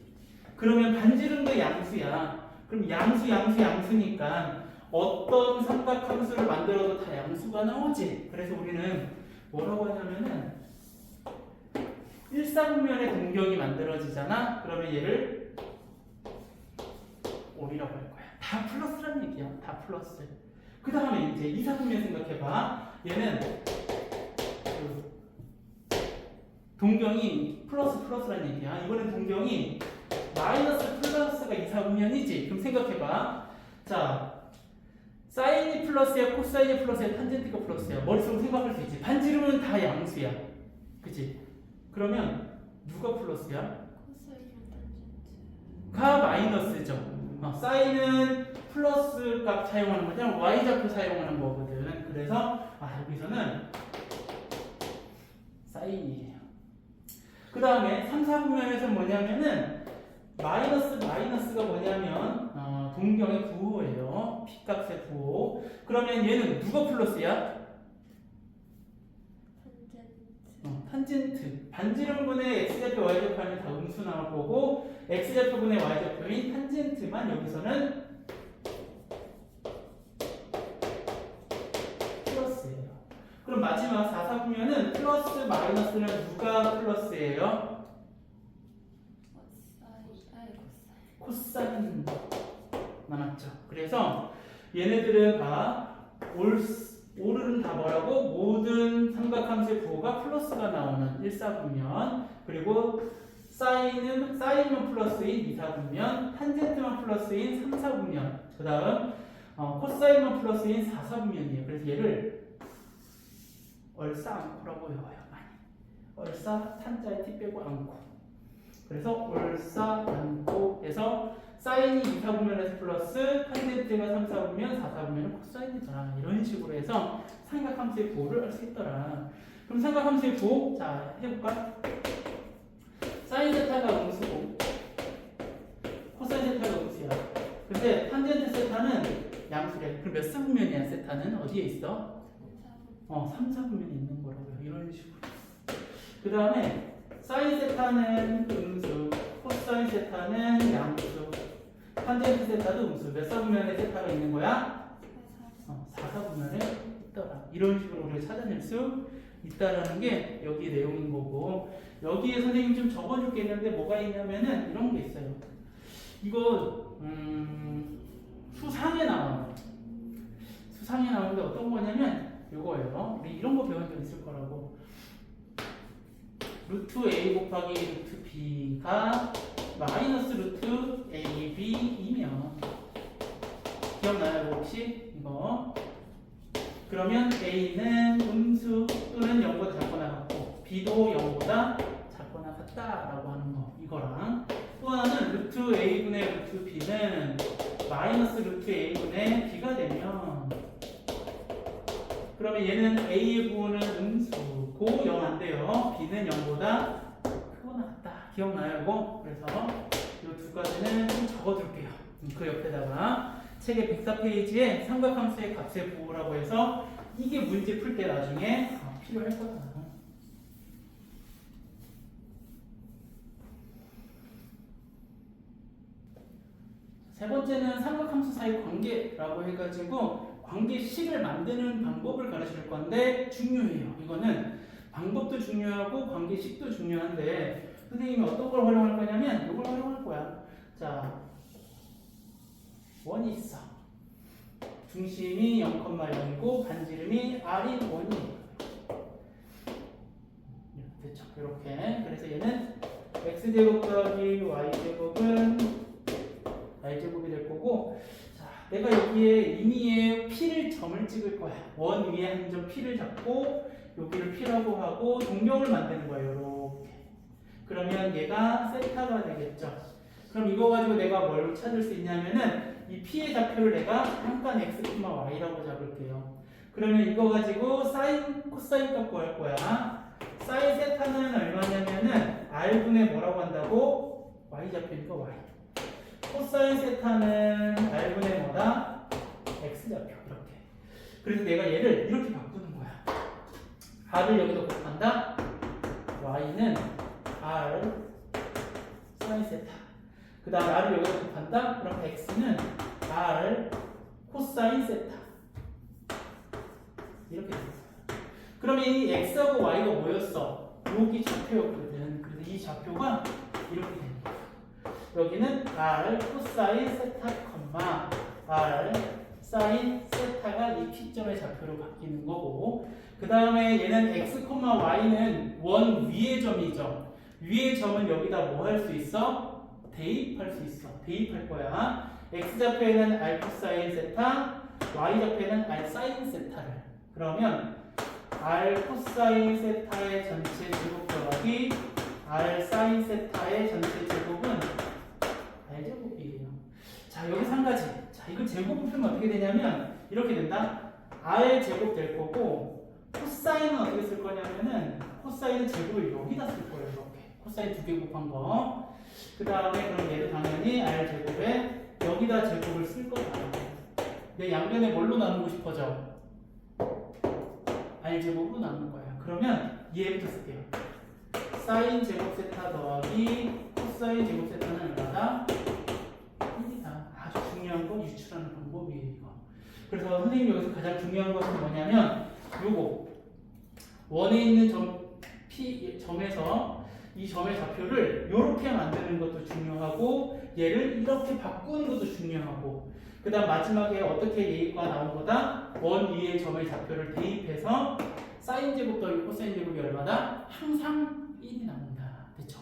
그러면 반지름도 양수야. 그럼 양수니까 어떤 삼각함수를 만들어도 다 양수가 나오지. 그래서 우리는 뭐라고 하냐면은 1사분면의 동경이 만들어지잖아? 그러면 얘를 5이라고 할 거야. 다 플러스란 얘기야. 다 플러스. 그 다음에 이제 2사분면 생각해봐. 얘는 동경이 플러스란 얘기야. 이번엔 동경이 마이너스 플러스가 2사분면이지. 그럼 생각해봐. 자, 사인이 플러스야, 코사인이 플러스야, 탄젠트가 플러스야. 머릿속으로 생각할 수 있지. 반지름은 다 양수야. 그치? 그러면 누가 플러스야? 가 마이너스죠. 사인은 플러스 값 사용하는 거잖아. y좌표 사용하는 거거든. 그래서 여기서는 사인이에요. 그 다음에 3, 4분면에서 뭐냐면은 마이너스가 뭐냐면 동경의 부호예요. P값의 부호. 그러면 얘는 누가 플러스야? 탄젠트. 반지름분의 x좌표, y좌표 하면 다 음수 나올 거고, x좌표분의 y좌표인 탄젠트만 여기서는 플러스예요. 그럼 마지막 4, 4분면은 플러스, 마이너스는 누가 플러스예요? 코사인 남았죠. 그래서 얘네들은 다 오르는 다 뭐라고? 모든 삼각함수의 부호가 플러스가 나오는 1사분면, 그리고 사인은 플러스인 2, 4분면, 탄젠트만 플러스인 3, 4분면, 그 다음 코사인만 플러스인 4, 4분면이에요. 그래서 얘를 얼싸 안코라고 외워요. 많이. 얼싸 탄자에 t 빼고 안코. 그래서 얼싸 안코에서 사인이 2, 4분면에서 플러스 탄젠트가 3, 4분면, 4, 4분면은 코사인이잖아. 이런 식으로 해서 삼각함수의 부호를 알 수 있더라. 그럼 삼각함수의 부호, 자 해볼까? 사인 세타가 음수고 코사인 세타가 음수야. 근데 탄젠트 세타는 양수래. 그럼 몇 사분면이야? 세타는 어디에 있어? 3, 4분면에 있는 거라고요. 이런 식으로. 그 다음에 사인 세타는 음수, 코사인 세타는 양수, 탄젠트 세타도 음수. 몇 사분면에 세타가 있는 거야? 4, 4분면에 있더라. 이런 식으로 우리가 찾아낼 수 있다라는 게 여기 내용인 거고, 여기에 선생님 좀 적어줄 게 있는데 뭐가 있냐면은 이런 게 있어요. 이거 수상에 나와요. 수상에 나오는데 어떤 거냐면 이거예요. 우리 이런 거 배운 적 있을 거라고. 루트 a 곱하기 루트 b가 마이너스 루트 ab이면 기억나요? 혹시 이거? 그러면 a는 음수 또는 0보다 작거나 같고 b도 0보다 작거나 같다라고 하는 거. 이거랑 또 하나는 루트 a분의 루트 b는 마이너스 루트 a분의 b가 되면, 그러면 얘는 a의 부호는 음수고 0 안 돼요. b는 0보다 크거나 같다. 기억나요? 이거? 그래서 이 두 가지는 좀 적어둘게요. 그 옆에다가 책의 104페이지에 삼각함수의 값의 부호라고 해서 이게 문제 풀 때 나중에 필요할 거다. 세 번째는 삼각함수 사이 관계라고 해가지고 관계식을 만드는 방법을 가르칠 건데 중요해요. 이거는 방법도 중요하고 관계식도 중요한데 선생님이 어떤 걸 활용할 거냐면 이걸 활용할 거야. 자, 원이 있어. 중심이 0,0이고 반지름이 r인 원이에요. 됐죠? 이렇게. 그래서 얘는 x제곱 더하기 y제곱은 y제곱이 될 거고, 자, 내가 여기에 임의의 p를 점을 찍을 거야. 원 위에 한 점 p를 잡고 여기를 p라고 하고 동경을 만드는 거예요. 이렇게. 그러면 얘가 세타가 되겠죠. 그럼 이거 가지고 내가 뭘 찾을 수 있냐면은 이 p의 좌표를 내가 잠깐 x, y라고 잡을게요. 그러면 이거 가지고 사인, 코사인 값 구할 거야. 사인 세타는 얼마냐면은 r분의 뭐라고 한다고? y 좌표니까 y. 코사인 세타는 r분의 뭐다? x 좌표. 이렇게. 그래서 내가 얘를 이렇게 바꾸는 거야. r을 여기다 곱한다. y는 r 사인 세타. 그 다음 r을 여기다 곱한다. 그럼 x는 r 코사인 세타. 이렇게 되는 거야. 그러면 이 x하고 y가 뭐였어? 여기 좌표였거든. 그래서 이 좌표가 이렇게 되는 거야. 여기는 r 코사인 세타, r 사인 세타가 이 P점의 좌표로 바뀌는 거고, 그 다음에 얘는 x, y는 원 위의 점이죠. 위의 점은 여기다 뭐 할 수 있어? 대입할 수 있어. 대입할 거야. x 좌표에는 r 코사인 세타, y 좌표에는 r 사인 세타를. 그러면 r 코사인 세타의 전체 제곱 더하기 r 사인 세타의 전체 제곱은 r제곱이에요. 자, 여기서 한 가지. 자, 이거 제곱을 풀면 어떻게 되냐면 이렇게 된다. r제곱 될 거고, 코사인은 어떻게 쓸 거냐면은 코사인은 제곱을 여기다 쓸 거예요. 이렇게. 코사인 2개 곱한 거. 그 다음에 그럼 얘도 당연히 r제곱에 여기다 제곱을 쓸 거야. 내 양변에 뭘로 나누고 싶어져? r제곱으로 나누는 거야. 그러면 얘부터 쓸게요. 사인 제곱 세타 더하기 코사인 제곱 세타는 얼마다? 1이다. 아주 중요한 건 유출하는 방법이에요. 이거. 그래서 선생님이 여기서 가장 중요한 것은 뭐냐면 요거 원에 있는 점 P 점에서 이 점의 좌표를 이렇게 만드는 것도 중요하고 얘를 이렇게 바꾸는 것도 중요하고, 그 다음 마지막에 어떻게 얘가 나온 거다? 원 위의 점의 좌표를 대입해서 사인 제곱 더하기 코사인 제곱이 얼마다? 항상 1이 나온다. 됐죠?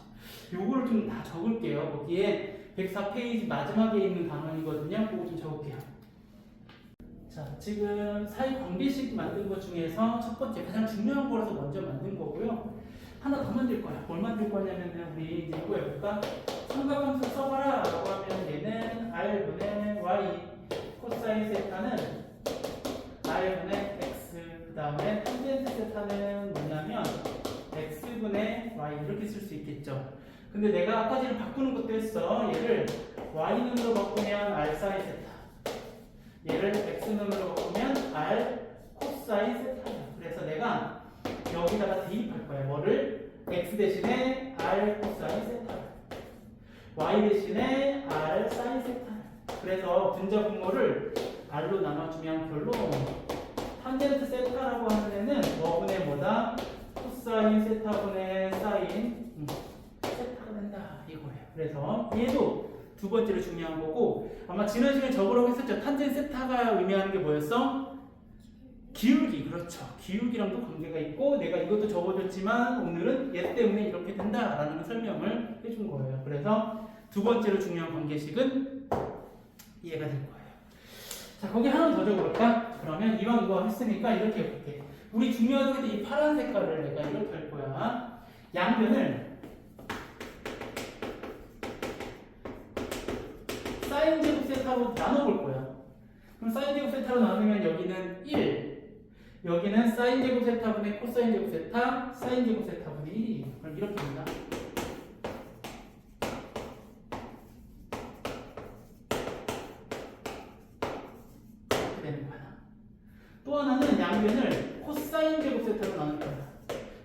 요거를 좀 다 적을게요. 거기에 104페이지 마지막에 있는 단원이거든요. 그거 좀 적을게요. 자, 지금 사이 관계식 만든 것 중에서 첫 번째 가장 중요한 거라서 먼저 만든 거고요. 하나 더 만들 거야. 뭘 만들 거냐면 우리 이제 이거 해볼까? 삼각함수 써봐라 라고 하면 얘는 r분의 y 코사인 세타는 r분의 x 그 다음에 탄젠트 세타는 뭐냐면 x분의 y 이렇게 쓸 수 있겠죠. 근데 내가 아까 전에 바꾸는 것도 했어. 얘를 y눈으로 바꾸면 r 사인 세타, 얘를 x눈으로 바꾸면 r 코사인 세타야. 그래서 내가 여기다가 대입할 거야. 뭐를? x 대신에 r 코사인 세타, y 대신에 r 사인 세타. 그래서 분자 분모를 r로 나눠주면 별로 탄젠트 세타라고 하는 애는 뭐분의 뭐다? 코사인 세타분의 사인 세타가 된다 이거예요. 그래서 얘도 두 번째로 중요한 거고, 아마 지난 시간에 적으라고 했었죠. 탄젠트 세타가 의미하는 게 뭐였어? 기울기. 그렇죠. 기울기랑도 관계가 있고, 내가 이것도 적어줬지만 오늘은 얘 때문에 이렇게 된다라는 설명을 해준 거예요. 그래서 두 번째로 중요한 관계식은 이해가 될 거예요. 자, 거기 하나 더 적어볼까? 그러면 이왕 이거 했으니까 이렇게 해볼게. 우리 중요한 게 이 파란 색깔을 내가 이렇게 할 거야. 양변을 사인 제곱 세타로 나눠볼 거야. 그럼 사인 제곱 세타로 나누면 여기는 1, 여기는 사인 제곱 세타분의 코사인 제곱 세타, 사인 제곱 세타분의 1이. 그럼 이렇게 됩니다. 이렇게 되는 거야. 또 하나는 양변을 코사인 제곱 세타로 나눌 거야.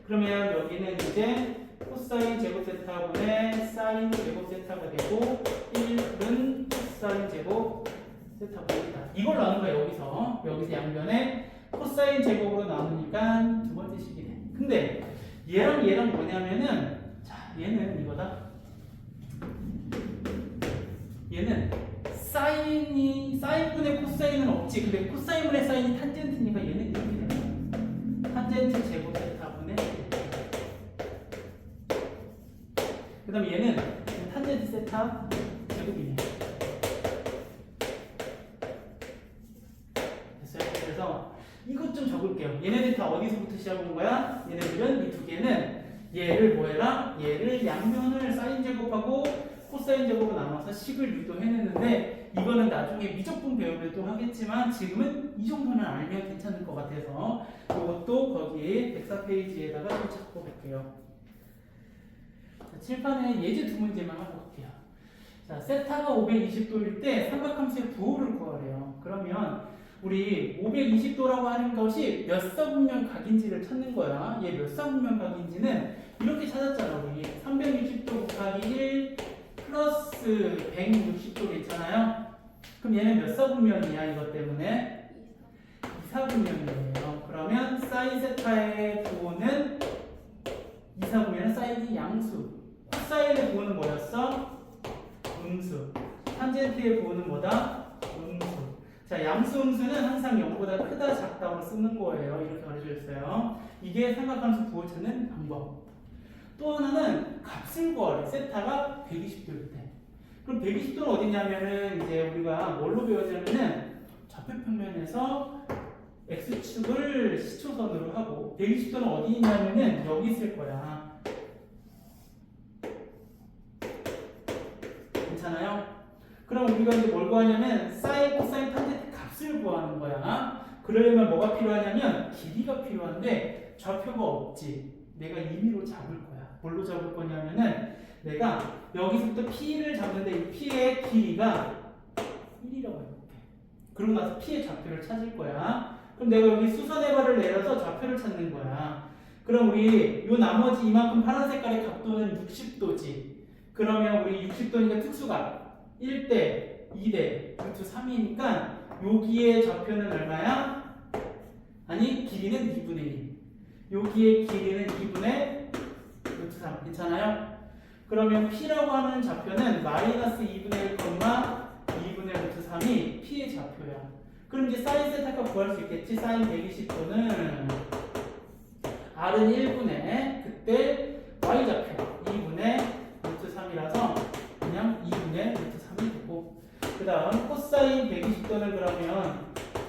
그러면 여기는 이제 코사인 제곱 세타분의 사인 제곱 세타가 되고 1은 코사인 제곱 세타분이다. 이걸 나눈 거야. 여기서 양변에 코사인 제곱으로 나누니까 두 번째 식이네. 근데 얘랑 뭐냐면은, 자, 얘는 이거다. 얘는 사인분의 코사인은 없지. 근데 코사인분의 사인이 탄젠트니까 얘는 이렇게 되는 거야. 탄젠트 제곱 세타분의 그 다음에 얘는 탄젠트 세타 제곱이네. 됐어요? 그래서 이것 좀 적을게요. 얘네들 다 어디서부터 시작한 거야? 얘네들은 이 두 개는 얘를 뭐 해라? 얘를 양면을 사인 제곱하고 코사인 제곱으로 나눠서 식을 유도해냈는데, 이거는 나중에 미적분 배우면 또 하겠지만 지금은 이 정도는 알면 괜찮을 것 같아서 이것도 거기 104페이지에다가 또 찾고 볼게요. 자, 칠판에 예제 두 문제만 하고 갈게요. 자, 세타가 520도일 때 삼각함수의 부호를 구하래요. 그러면 우리 520도라고 하는 것이 몇 사분면 각인지를 찾는 거야. 얘 몇 사분면 각인지는 이렇게 찾았잖아. 우리 360도 곱하기 1 플러스 160도 있잖아요. 그럼 얘는 몇 사분면이야? 이것 때문에 2사분면이에요. 그러면 사인 세타의 부호는 2사분면은 사인이 양수, 코사인의 부호는 뭐였어? 음수, 탄젠트의 부호는 뭐다? 음수. 자, 양수 음수는 항상 0보다 크다 작다로 쓰는 거예요. 이렇게 가르쳐줬어요. 이게 삼각함수 부호 찾는 방법. 또 하나는 값을 구하래. 세타가 120도일 때. 그럼 120도는 어디냐면은 이제 우리가 뭘로 배웠냐면은 좌표평면에서 x축을 시초선으로 하고, 120도는 어디 있냐면은 여기 있을 거야. 괜찮아요? 그럼 우리가 이제 뭘 구하냐면 사인, 코사인, 탄젠트 값을 구하는 거야. 그러려면 뭐가 필요하냐면 길이가 필요한데 좌표가 없지. 내가 임의로 잡을 거야. 뭘로 잡을 거냐면은 내가 여기서부터 P를 잡는데 이 P의 길이가 1이라고 해볼게. 그러고 나서 P의 좌표를 찾을 거야. 그럼 내가 여기 수선의 발을 내려서 좌표를 찾는 거야. 그럼 우리 요 나머지 이만큼 파란 색깔의 각도는 60도지. 그러면 우리 60도니까 특수각 1대, 2대, 루트 3이니까 여기의 좌표는 얼마야? 아니, 길이는 2분의 1. 여기의 길이는 2분의 루트 3. 괜찮아요? 그러면 P라고 하는 좌표는 마이너스 2분의 1, 2분의 루트 3이 P의 좌표야. 그럼 이제 사인 세타가 구할 수 있겠지? 사인 120도는 R은 1분의 그때 Y 좌표 2분의 루트 다음 코사인 120도는 그러면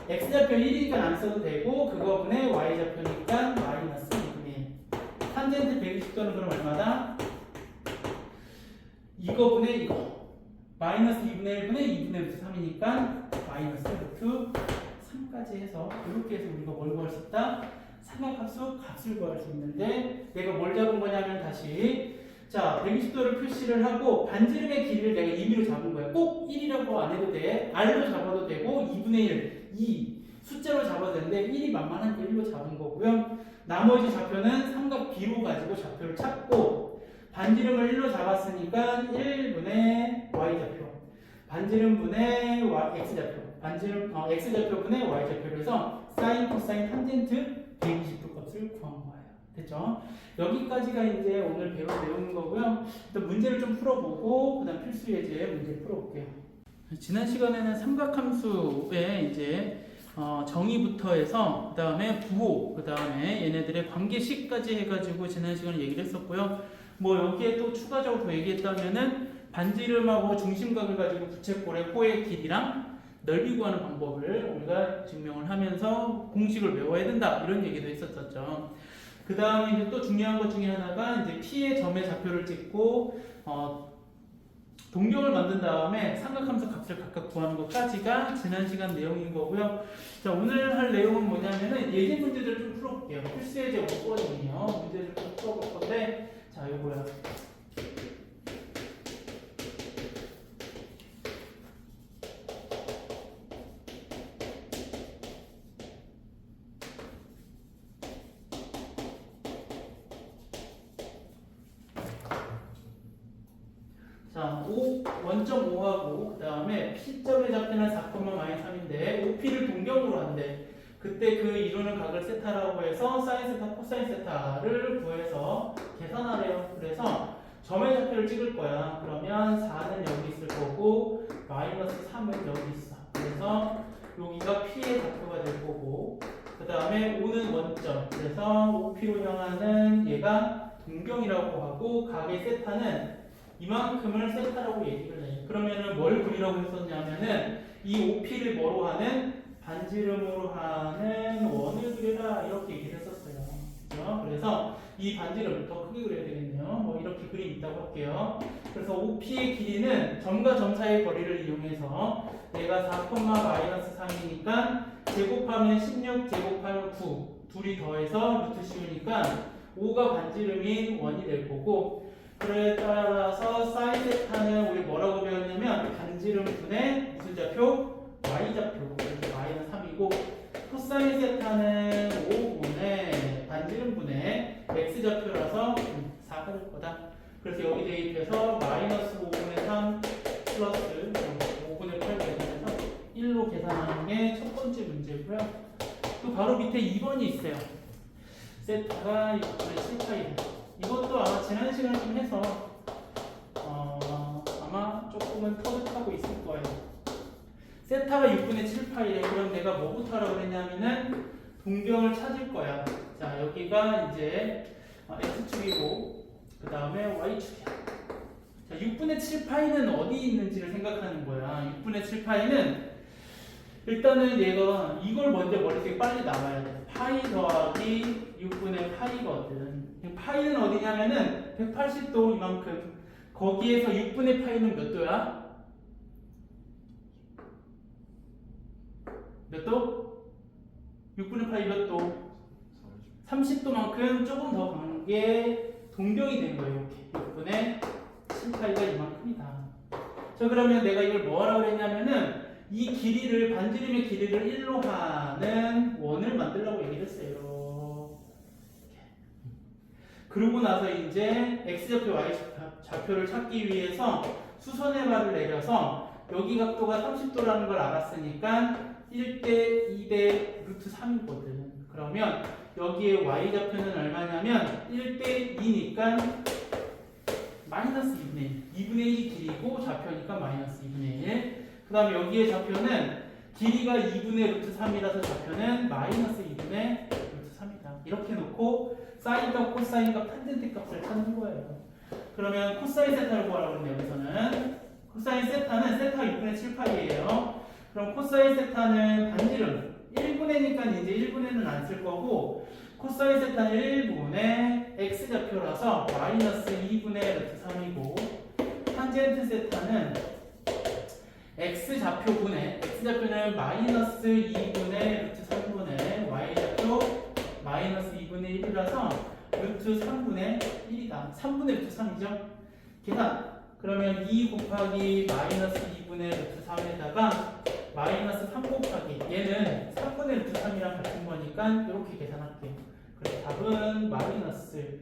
x좌표 1이니까 안 써도 되고 그거분의 y좌표니까 마이너스 2분의 1. 탄젠트 120도는 그럼 얼마다? 이거분의 이거 마이너스 2분의 1분의 2분의 루트 3이니까 마이너스 루트 3까지 해서 이렇게 해서 우리가 뭘 구할 수 있다? 삼각함수 값을 구할 수 있는데 내가 뭘 잡은 거냐면 다시 자 120도를 표시를 하고 반지름의 길이를 내가 임의로 잡은 거야. 꼭 1이라고 안 해도 돼. r로 잡아도 되고 2분의 1, 2 숫자로 잡아도 되는데 1이 만만한 1로 잡은 거고요. 나머지 좌표는 삼각 B로 가지고 좌표를 찾고 반지름을 1로 잡았으니까 1분의 y좌표 반지름분의 x좌표 x좌표분의 y좌표로 해서 사인, 코사인, 탄젠트 120도 값을 구한 거예요. 됐죠? 여기까지가 이제 오늘 배울 내용인 거고요. 일단 문제를 좀 풀어보고 그다음 필수 예제 문제 풀어볼게요. 지난 시간에는 삼각함수의 이제 정의부터 해서 그다음에 부호, 그다음에 얘네들의 관계식까지 해가지고 지난 시간에 얘기를 했었고요. 뭐 여기에 또 추가적으로 더 얘기했다면은 반지름하고 중심각을 가지고 부채꼴의 호의 길이랑 넓이 구하는 방법을 우리가 증명을 하면서 공식을 외워야 된다 이런 얘기도 했었죠. 그 다음에 이제 또 중요한 것 중에 하나가 이제 P의 점의 좌표를 찍고 동경을 만든 다음에 삼각함수 값을 각각 구하는 것까지가 지난 시간 내용인 거고요. 자, 오늘 할 내용은 뭐냐면은 예제 문제들을 좀 풀어볼게요. 필수 예제 5번이거든요. 문제를 좀 풀어볼 건데, 자, 요거야. 자, 1.5하고 그 다음에 P점에 잡히는 4,-3인데 OP를 동경으로 한대. 그때 그 이루는 각을 세타라고 해서 사인 세타, 코사인 세타를 구해서 계산하래요. 그래서 점의 좌표를 찍을 거야. 그러면 4는 여기 있을 거고 마이너스 3은 여기 있어. 그래서 여기가 P의 좌표가 될 거고 그 다음에 5는 원점. 그래서 OP로 향하는 얘가 동경이라고 하고 각의 세타는 이만큼을 세타라고 얘기를 해. 그러면은 뭘 그리라고 했었냐면은 이 OP를 뭐로 하는 반지름으로 하는 원을 그려라 이렇게 얘기를 했었어요. 그죠? 그래서 이 반지름 더 크게 그려야 되겠네요. 뭐 이렇게 그림 있다고 할게요. 그래서 OP의 길이는 점과 점 사이의 거리를 이용해서 얘가 4,-3이니까 제곱하면 16 제곱하면 9 둘이 더해서 루트 씌우니까 5가 반지름인 원이 될 거고 그에 따라서 사인 세타는 우리 뭐라고 배웠냐면 반지름 분의 무슨 좌표? y좌표. 그래서 y는 3이고 코사인 세타는 5분의 반지름 분의 x좌표라서 4가 될 거다. 그래서 여기 대입해서 마이너스 5분의 3 플러스 5분의 8 계산해서 1로 계산하는 게 첫 번째 문제고요. 또 바로 밑에 2번이 있어요. 세타가 6분의 7파이. 이것도 아마 지난 시간에 좀 해서 아마 조금은 터득하고 있을 거예요. 세타가 6분의 7파이래. 그럼 내가 뭐부터 하라고 그랬냐면은 동경을 찾을 거야. 자, 여기가 이제 x축이고 그 다음에 y축이야. 자, 6분의 7파이는 어디 있는지를 생각하는 거야. 6분의 7파이는 일단은 얘가 이걸 먼저 머릿속에 빨리 나와야 돼. 파이 더하기 6분의 파이거든. 파이는 어디냐면은 180도 이만큼. 거기에서 6분의 파이는 몇 도야? 몇 도? 6분의 파이 몇 도? 30도만큼 조금 더 가는 게 동경이 된 거예요. 이렇게 6분의 7파이가 이만큼이다. 자, 그러면 내가 이걸 뭐 하라고 했냐면은 이 길이를 반지름의 길이를 1로 하는 원을 만들려고 얘기를 했어요. 그러고 나서 이제 x좌표, y좌표를 찾기 위해서 수선의 발을 내려서 여기 각도가 30도라는 걸 알았으니까 1대 2대 루트 3이거든. 그러면 여기에 y좌표는 얼마냐면 1대 2니까 마이너스 2분의 1. 2분의 1이 길이고 좌표니까 마이너스 2분의 1. 그 다음에 여기에 좌표는 길이가 2분의 루트 3이라서 좌표는 마이너스 2분의 루트 3이다. 이렇게 놓고 사인값, 코사인값, 탄젠트 값을 찾는 거예요. 그러면 코사인 세타를 구하라고 그러는데 여기서는 코사인 세타는 세타가 6분의 7파이예요. 그럼 코사인 세타는 반지름 1분의니까 이제 1분의는 안 쓸 거고 코사인 세타는 1분의 x좌표라서 마이너스 2분의 루트 3이고 탄젠트 세타는 x좌표는 마이너스 2분의 루트 3분의 y좌표 마이너스 2분의 1이라서 루트 3분의 1이다. 3분의 루트 3이죠. 계산. 그러면 2 곱하기 마이너스 2분의 루트 3에다가 마이너스 3 곱하기 얘는 3분의 루트 3이랑 같은 거니까 이렇게 계산할게요. 그래서 답은 마이너스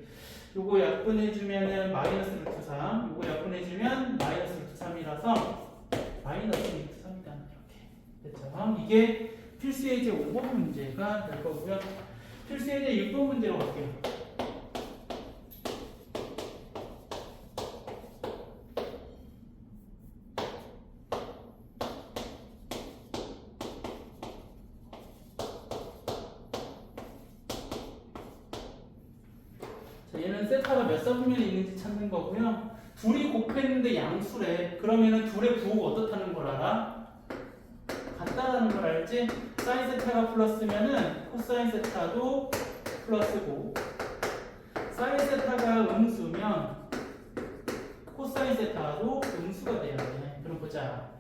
요거 약분해주면은 마이너스 루트 3 요거 약분해주면 마이너스 루트 3이라서 마이너스 루트 3이다. 이렇게 됐죠. 이게 필수 예제 5번 문제가 될 거고요. 필수 예제 6번 문제로 갈게요. 얘는 세타가 몇 사분면이 있는지 찾는 거고요. 둘이 곱했는데 양수래. 그러면은 둘의 부호가 어떻다는 걸 알아? 같다라는 걸 알지? 사인 세타가 플러스면은 코사인 세타도 플러스고 사인 세타가 음수면 코사인 세타도 음수가 돼야 돼. 그럼 보자.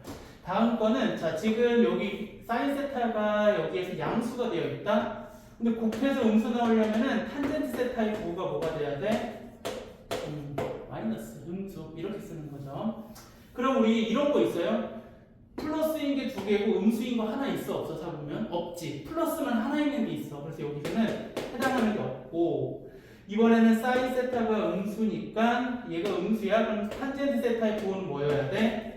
다음 거는 자 지금 여기 사인 세타가 여기에서 양수가 되어 있다. 근데 곱해서 음수 나오려면은 탄젠트 세타의 부호가 뭐가 돼야 돼? 마이너스 음수 이렇게 쓰는 거죠. 그럼 우리 이런 거 있어요? 플러스인 게 2개고 음수인 거 하나 있어 없어 보면 없지. 플러스만 하나 있는 게 있어. 그래서 여기서는 해당하는 게 없고 이번에는 사인 세타가 음수니까 얘가 음수야. 그럼 탄젠트 세타의 부호는 뭐여야 돼?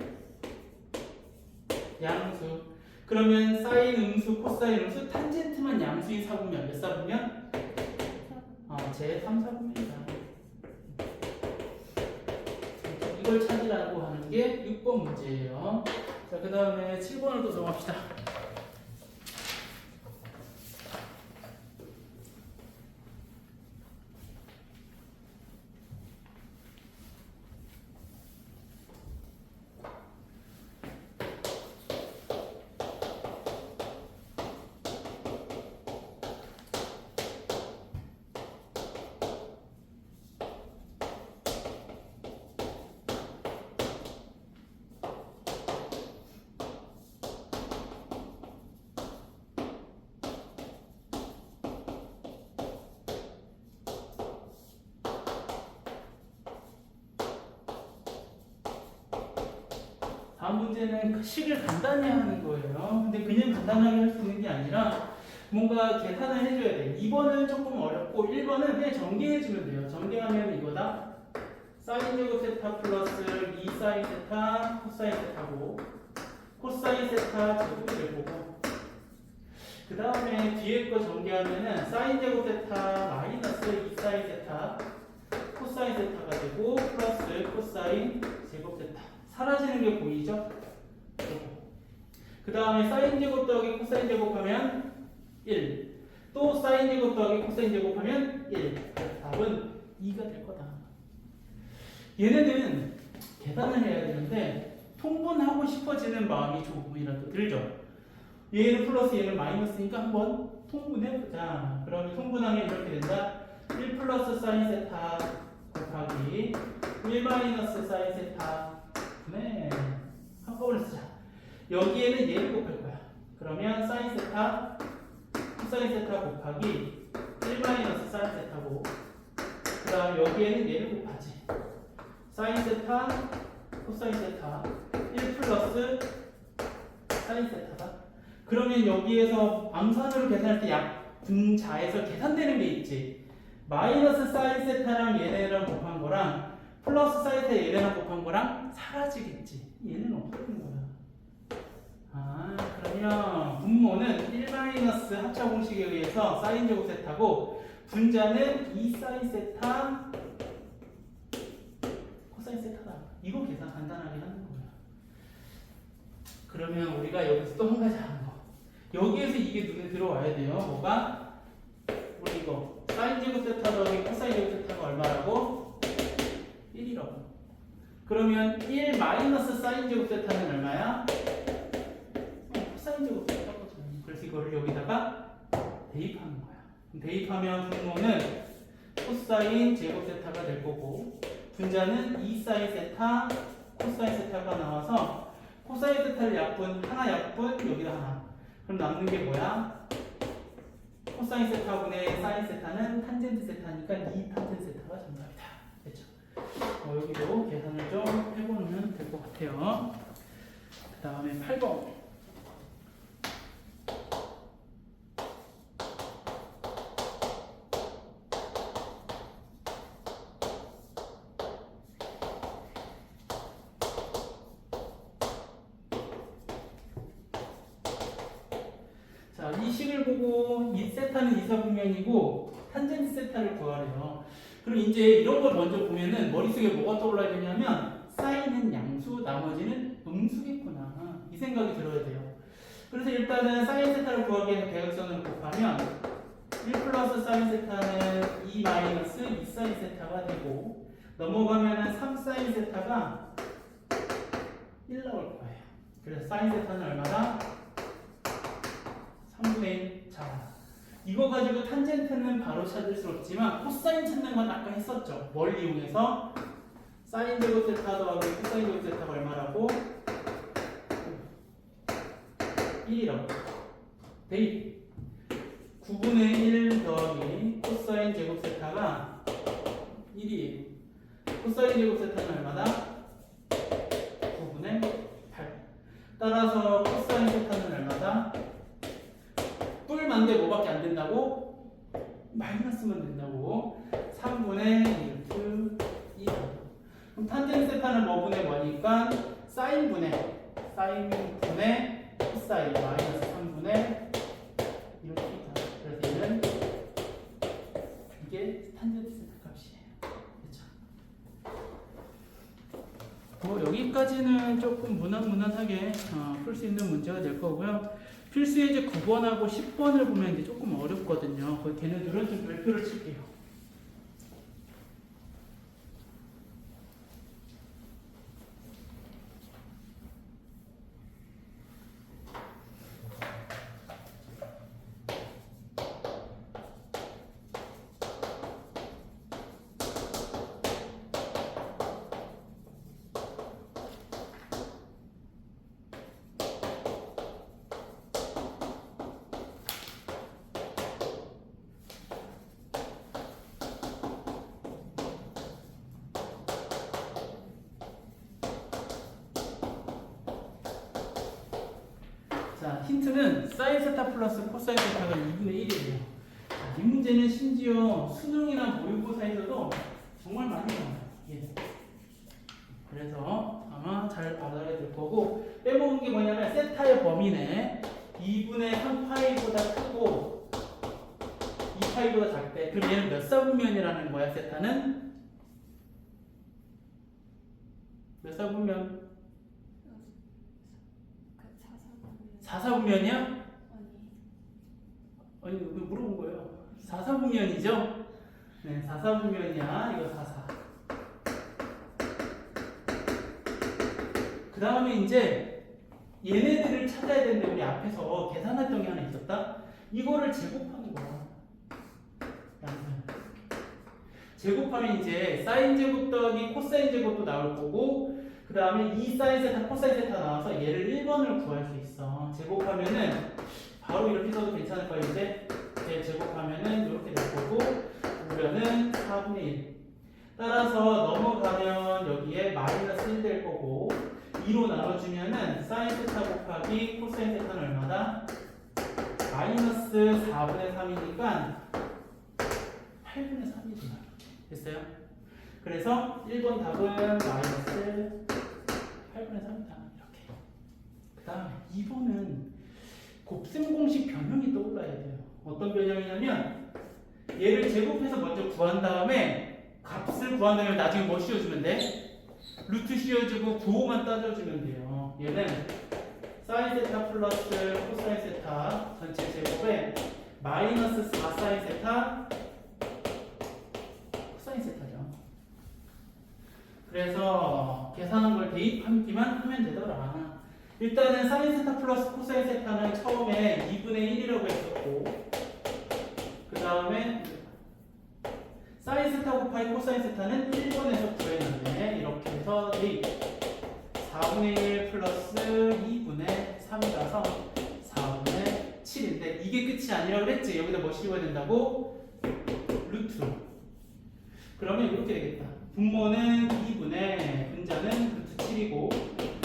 양수. 그러면 사인 음수, 코사인 음수, 탄젠트만 양수인 사분면 몇 사분면? 제 3사분면이다. 이걸 찾으라고 하는 게 6번 문제예요. 자, 그 다음에 7번을 또 정합시다. 다음 문제는 식을 간단히 하는 거예요. 근데 그냥 간단하게 할 수 있는 게 아니라 뭔가 계산을 해줘야 돼. 2번은 조금 어렵고 1번은 그냥 전개해주면 돼요. 전개하면 이거다. 사인 제곱 세타 플러스 2 사인 세타 코사인 세타고 코사인 세타 제곱을 보고 그 다음에 뒤에 거 전개하면은 사인 제곱 세타 마이너스 2 사인 세타 코사인 세타가 되고 플러스 코사인 제곱 세타 사라지는 게 보이죠? 그 다음에 사인 제곱 더하기 코사인 제곱하면 1. 또 사인 제곱 더하기 코사인 제곱하면 1. 답은 2가 될 거다. 얘네는 계산을 해야 되는데 통분하고 싶어지는 마음이 조금이라도 들죠? 얘는 플러스 얘는 마이너스니까 한번 통분해보자. 그러면 통분하면 이렇게 된다. 1 플러스 사인 세타 곱하기 1 마이너스 사인 세타 네, 한꺼번에 쓰자. 여기에는 얘를 곱할 거야. 그러면 사인 세타, 코사인 세타 곱하기 1 마이너스 사인 세타고 그 다음 여기에는 얘를 곱하지. 사인 세타, 코사인 세타 1 플러스 사인 세타다. 그러면 여기에서 암산으로 계산할 때 약분자에서 계산되는 게 있지. 마이너스 사인 세타랑 얘네랑 곱한 거랑 플러스 사인 세타 얘네랑 곱한 거랑 사라지겠지. 얘는 없어지는 거야. 그러면 분모는 1 마이너스 합차 공식에 의해서 사인 제곱 세타고 분자는 2 사인 세타 코사인 세타다. 이거 계산 간단하게 하는 거야. 그러면 우리가 여기서 또 한 가지 하는 거. 여기에서 이게 눈에 들어와야 돼요. 뭐가? 우리 이거 사인 제곱 세타 더하기 코사인 제곱 세타가 얼마라고? 1이라고. 그러면 1 마이너스 사인 제곱 세타는 얼마야? 코사인 제곱 세타거든. 그래서 이거를 여기다가 대입하는 거야. 대입하면 분모는 코사인 제곱 세타가 될 거고 분자는 2 사인 세타 코사인 세타가 나와서 코사인 세타를 약분 하나 약분 여기다 하나. 그럼 남는 게 뭐야? 코사인 세타분의 사인 세타는 탄젠트 세타니까 2 탄젠트 세타가 정답이다. 됐죠? 여기도 계산을 좀 해보면 될 것 같아요. 그 다음에 8번. 자, 이 식을 보고 이 세타는 이사분면이고 탄젠트 세타를 구하래요. 그럼 이제 이런 걸 먼저 보면은 머릿속에 뭐가 떠올라야 되냐면 사인은 양수, 나머지는 음수겠구나. 이 생각이 들어야 돼요. 그래서 일단은 사인 세타를 구하기 위해서 대각선을 곱하면 1 플러스 사인 세타는 2 마이너스 2 사인 세타가 되고 넘어가면은 3 사인 세타가 1 나올 거예요. 그래서 사인 세타는 얼마다? 3분의 1. 자, 이거 가지고 탄젠트는 바로 찾을 수 없지만 코사인 찾는 건 아까 했었죠. 뭘 이용해서? 사인 제곱 세타 더하기 코사인 제곱 세타가 얼마라고? 1이라고. 대입. 9분의 1 더하기 코사인 제곱 세타가 1이에요. 코사인 제곱 세타는 얼마다? 9분의 8. 따라서 코사인 세타는 얼마다? 뿔만데 뭐밖에 안 된다고? 마이너스만 된다고. 3분의 1 2. 그럼 탄젠트 세타는 뭐분의 뭐니까? 사인분의 코사인 마이너스 3분의 1이다. 그래서 얘는 이게 탄젠트 세타 값이에요. 그렇죠? 여기까지는 조금 무난무난하게 풀 수 있는 문제가 될 거고요. 필수 예제 9번하고 10번을 보면 이제 조금 어렵거든요. 걔네들은 좀 별표를 칠게요. 자, 힌트는 사인 세타 플러스 코사인 세타가 2분의 1이에요. 이 문제는 심지어 수능이나 모의고사에서도 정말 많이 나와요. 예. 그래서 아마 잘 알아야 될 거고, 빼먹은 게 뭐냐면 세타의 범위네. 2분의 3파이보다 크고 2파이보다 작대. 그럼 얘는 몇 사분면이라는 거야, 세타는? 몇 사분면? 4사분면이야? 아니, 왜 물어본 거예요? 4사분면이죠? 네, 4사분면이야. 이거 4사. 그 다음에 이제 얘네들을 찾아야 되는데 우리 앞에서 계산했던 게 하나 있었다? 이거를 제곱하는 거야. 제곱하면 이제 사인 제곱 더하기 코사인 제곱도 나올 거고, 그 다음에 2 사인 세타 코사인 세타 나와서 얘를 1번을 구할 수 있어. 제곱하면은 바로 이렇게 써도 괜찮을 거예요. 이제 제곱하면은 이렇게 될 거고, 보면은 4분의 1. 따라서 넘어가면 여기에 마이너스 1 될 거고, 2로 나눠주면은 사인 세타 곱하기 코사인 세타는 얼마다? 마이너스 4분의 3이니까 8분의 3이구나. 됐어요? 그래서 1번 답은 마이너스 8분의 3이다. 이렇게. 그 다음에 2번은 곱셈 공식 변형이 떠올라야 돼요. 어떤 변형이냐면 얘를 제곱해서 먼저 구한 다음에 값을 구한 다음에 나중에 뭐 씌워주면 돼? 루트 씌워주고 부호만 따져주면 돼요. 얘는 사인 세타 플러스 코사인 세타 전체 제곱에 마이너스 4 사인 세타 코사인 세타죠. 그래서 계산한 걸 대입하기만 하면 되더라. 일단은 사인 세타 플러스 코사인 세타는 처음에 2분의 1이라고 했었고, 그 다음에 사인 세타 곱하기 코사인 세타는 1번에서 구해놨네. 이렇게 해서 대입 4분의 1 플러스 2분의 3이라서 4분의 7인데 이게 끝이 아니라고 그랬지. 여기다 뭐 씌워야 된다고? 루트. 그러면 이렇게 되겠다. 분모는 2분의 분자는 루트 7이고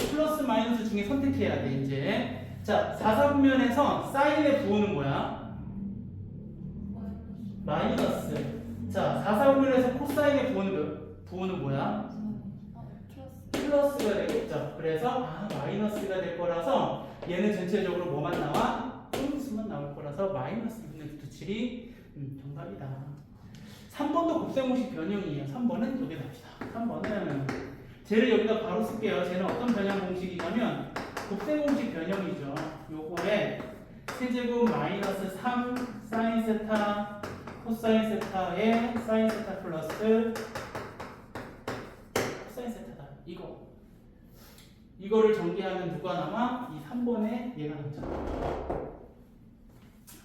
플러스 마이너스 중에 선택해야 돼 이제. 자, 4사분면에서 사인의 부호는 뭐야? 마이너스. 자, 4사분면에서 코사인의 부호는 뭐야? 플러스가 되겠죠. 그래서 마이너스가 될 거라서 얘는 전체적으로 뭐만 나와? 음수만 나올 거라서 마이너스 2분의 루트 7이 정답이다. 3번도 곱셈공식 변형이에요. 3번은 여기 납시다. 3번은 쟤를 여기다 바로 쓸게요. 쟤는 어떤 변형 공식이냐면 곱셈공식 변형이죠. 요거에 세제곱 마이너스 3 사인 세타 코사인 세타에 사인 세타 플러스 코사인 세타다. 이거를 전개하면 누가 남아? 이 3번에 얘가 남죠.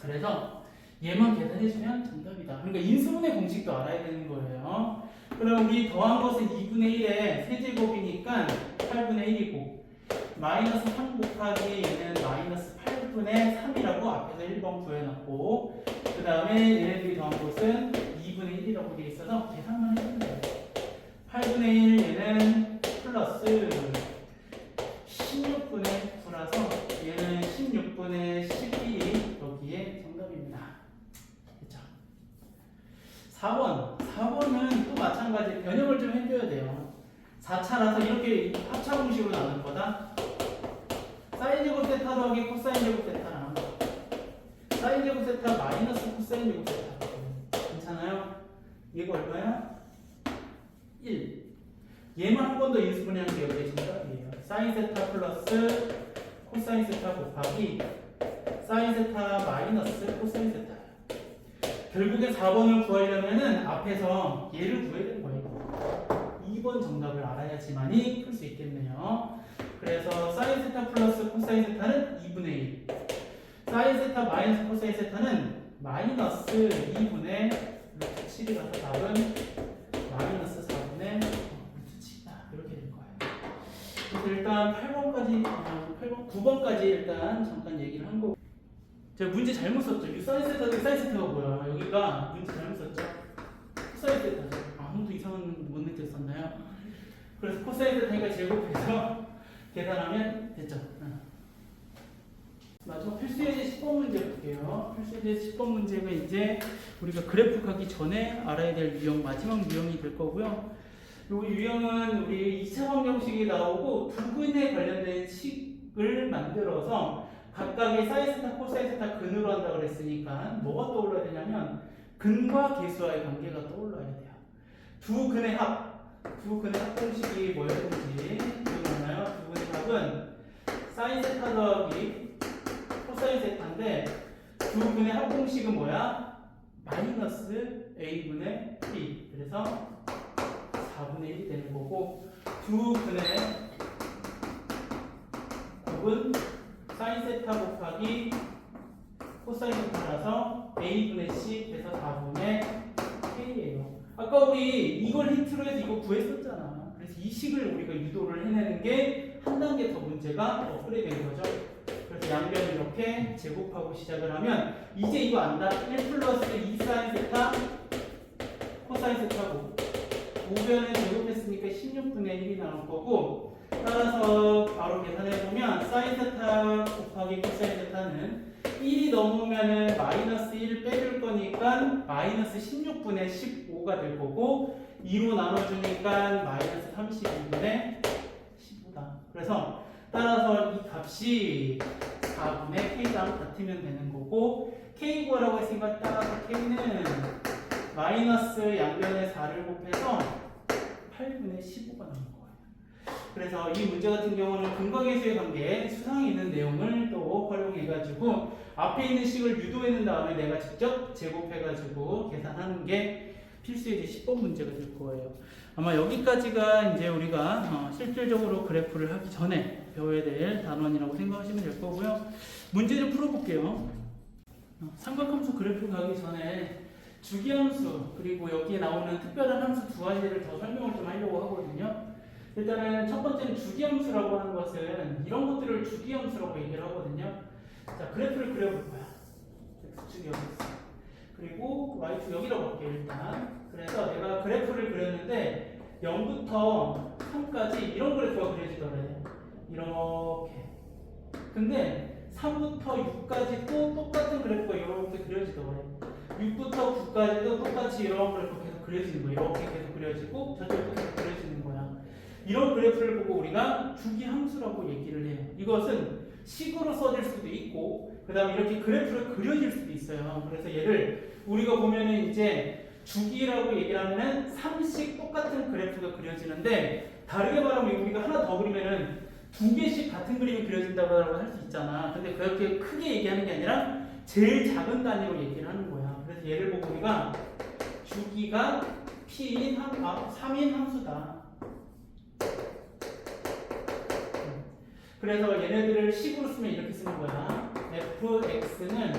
그래서 얘만 계산해주면 정답이다. 그러니까 인수분해 공식도 알아야 되는 거예요. 그럼 우리 더한 것은 2분의 1에 세제곱이니까 8분의 1이고 마이너스 3 곱하기 얘는 마이너스 8분의 3이라고 앞에서 1번 구해놨고 그 다음에 얘네들이 더한 것은 2분의 1이라고 되어 있어서 계산만 해주면 돼요. 8분의 1 얘는 플러스 16분의 9라서 얘는 16분의 11이 여기에 정답입니다. 그렇죠? 4번은 또 마찬가지 변형을 좀 해줘야 돼요. 4차라서 이렇게 합차 공식으로 나눌 거다. 사인 제곱 세타 더하기 코사인 제곱 세타랑 사인 제곱 세타 마이너스 코사인 제곱 세타. 괜찮아요? 얘가 얼마야? 1. 얘만 한 번 더 인수분해하는 게 여기에 정답이에요. 사인 세타 플러스 코사인 세타 곱하기 사인 세타 마이너스 코사인 세타. 결국에 4번을 구하려면은 앞에서 얘를 구해야 되는 거예요. 2번 정답을 알아야지만이 풀 수 있겠네요. 그래서 사인 세타 플러스 코사인 세타는 2분의 1. 사인 세타 마이너스 코사인 세타는 마이너스 2분의 루트 7이라서 답은 마이너스 4분의 루트 7이다. 이렇게 될 거예요. 그래서 일단 9번까지 일단 잠깐 얘기를 한 거고. 제가 문제 잘못 썼죠. 이 사인 세타가 뭐야? 여기가 문제 잘못 썼죠. 코사인 세타죠. 아무도 이상한 못 느꼈었나요? 그래서 코사인 세타니까 제곱해서 계산하면 됐죠. 마지막 필수예제 10번 문제 볼게요. 필수예제 10번 문제가 이제 우리가 그래프 가기 전에 알아야 될 유형, 마지막 유형이 될 거고요. 이 유형은 우리 2차 방정식이 나오고 두 근에 관련된 식을 만들어서 각각의 사인 세타, 코사인 세타 근으로 한다 그랬으니까 뭐가 떠올라야 되냐면 근과 계수와의 관계가 떠올라야 돼요. 두 근의 합공식이 뭐였는지 기억나나요? 두 근의 합은 사인 세타 더하기 코사인 세타인데 두 근의 합공식은 뭐야? 마이너스 a분의 b. 그래서 4분의 1이 되는 거고 두 근의 곱은 사인 세타 곱하기 코사인 세타라서 a분의 c 돼서 4분의 k예요. 아까 우리 이걸 힌트로 해서 이거 구했었잖아. 그래서 이 식을 우리가 유도를 해내는 게 한 단계 더 문제가 업그레이드 된 거죠. 그래서 양변을 이렇게 제곱하고 시작을 하면 이제 이거 안다. 1 플러스 2 사인 세타 코사인 세타고 5변을 제곱했으니까 16분의 1이 나올 거고 따라서 바로 계산해보면 사인 세타 곱하기 코사인 세타는 1이 넘으면 마이너스 1 빼줄 거니까 마이너스 16분의 15가 될 거고 2로 나눠주니까 마이너스 32분의 15다. 그래서 따라서 이 값이 4분의 k랑 같으면 되는 거고 k 구하라고 했으니까 따라서 k는 마이너스 양변에 4를 곱해서 8분의 15가 나온 거예요. 그래서 이 문제 같은 경우는 근과 계수의 관계에 수상이 있는 내용을 또 활용해가지고 앞에 있는 식을 유도해낸 다음에 내가 직접 제곱해가지고 계산하는 게 필수의 10번 문제가 될 거예요. 아마 여기까지가 이제 우리가 실질적으로 그래프를 하기 전에 배워야 될 단원이라고 생각하시면 될 거고요. 문제를 풀어볼게요. 삼각함수 그래프 가기 전에 주기함수 그리고 여기에 나오는 특별한 함수 두 가지를 더 설명을 좀 하려고 하거든요. 일단은 첫 번째는 주기함수라고 하는 것은 이런 것들을 주기함수라고 얘기를 하거든요. 자, 그래프를 그려볼 거야. x축이 여기 있어. 그리고 y축 여기로 볼게요, 일단. 그래서 내가 그래프를 그렸는데 0부터 3까지 이런 그래프가 그려지더래. 이렇게. 근데 3부터 6까지 또 똑같은 그래프가 이렇게 그려지더래. 6부터 9까지도 똑같이 이런 그래프가 계속 그려지는 거야. 이렇게 계속 그려지고 저쪽도 계속 그려지는 거야. 이런 그래프를 보고 우리가 주기함수라고 얘기를 해요. 이것은 식으로 써질 수도 있고 그 다음에 이렇게 그래프를 그려질 수도 있어요. 그래서 얘를 우리가 보면은 이제 주기라고 얘기를 하면은 3씩 똑같은 그래프가 그려지는데 다르게 말하면 우리가 하나 더 그리면은 2개씩 같은 그림이 그려진다고 할 수 있잖아. 근데 그렇게 크게 얘기하는 게 아니라 제일 작은 단위로 얘기를 하는 거야. 그래서 얘를 보고 우리가 주기가 p인 3인 함수다. 그래서 얘네들을 식으로 쓰면 이렇게 쓰는 거야. fx는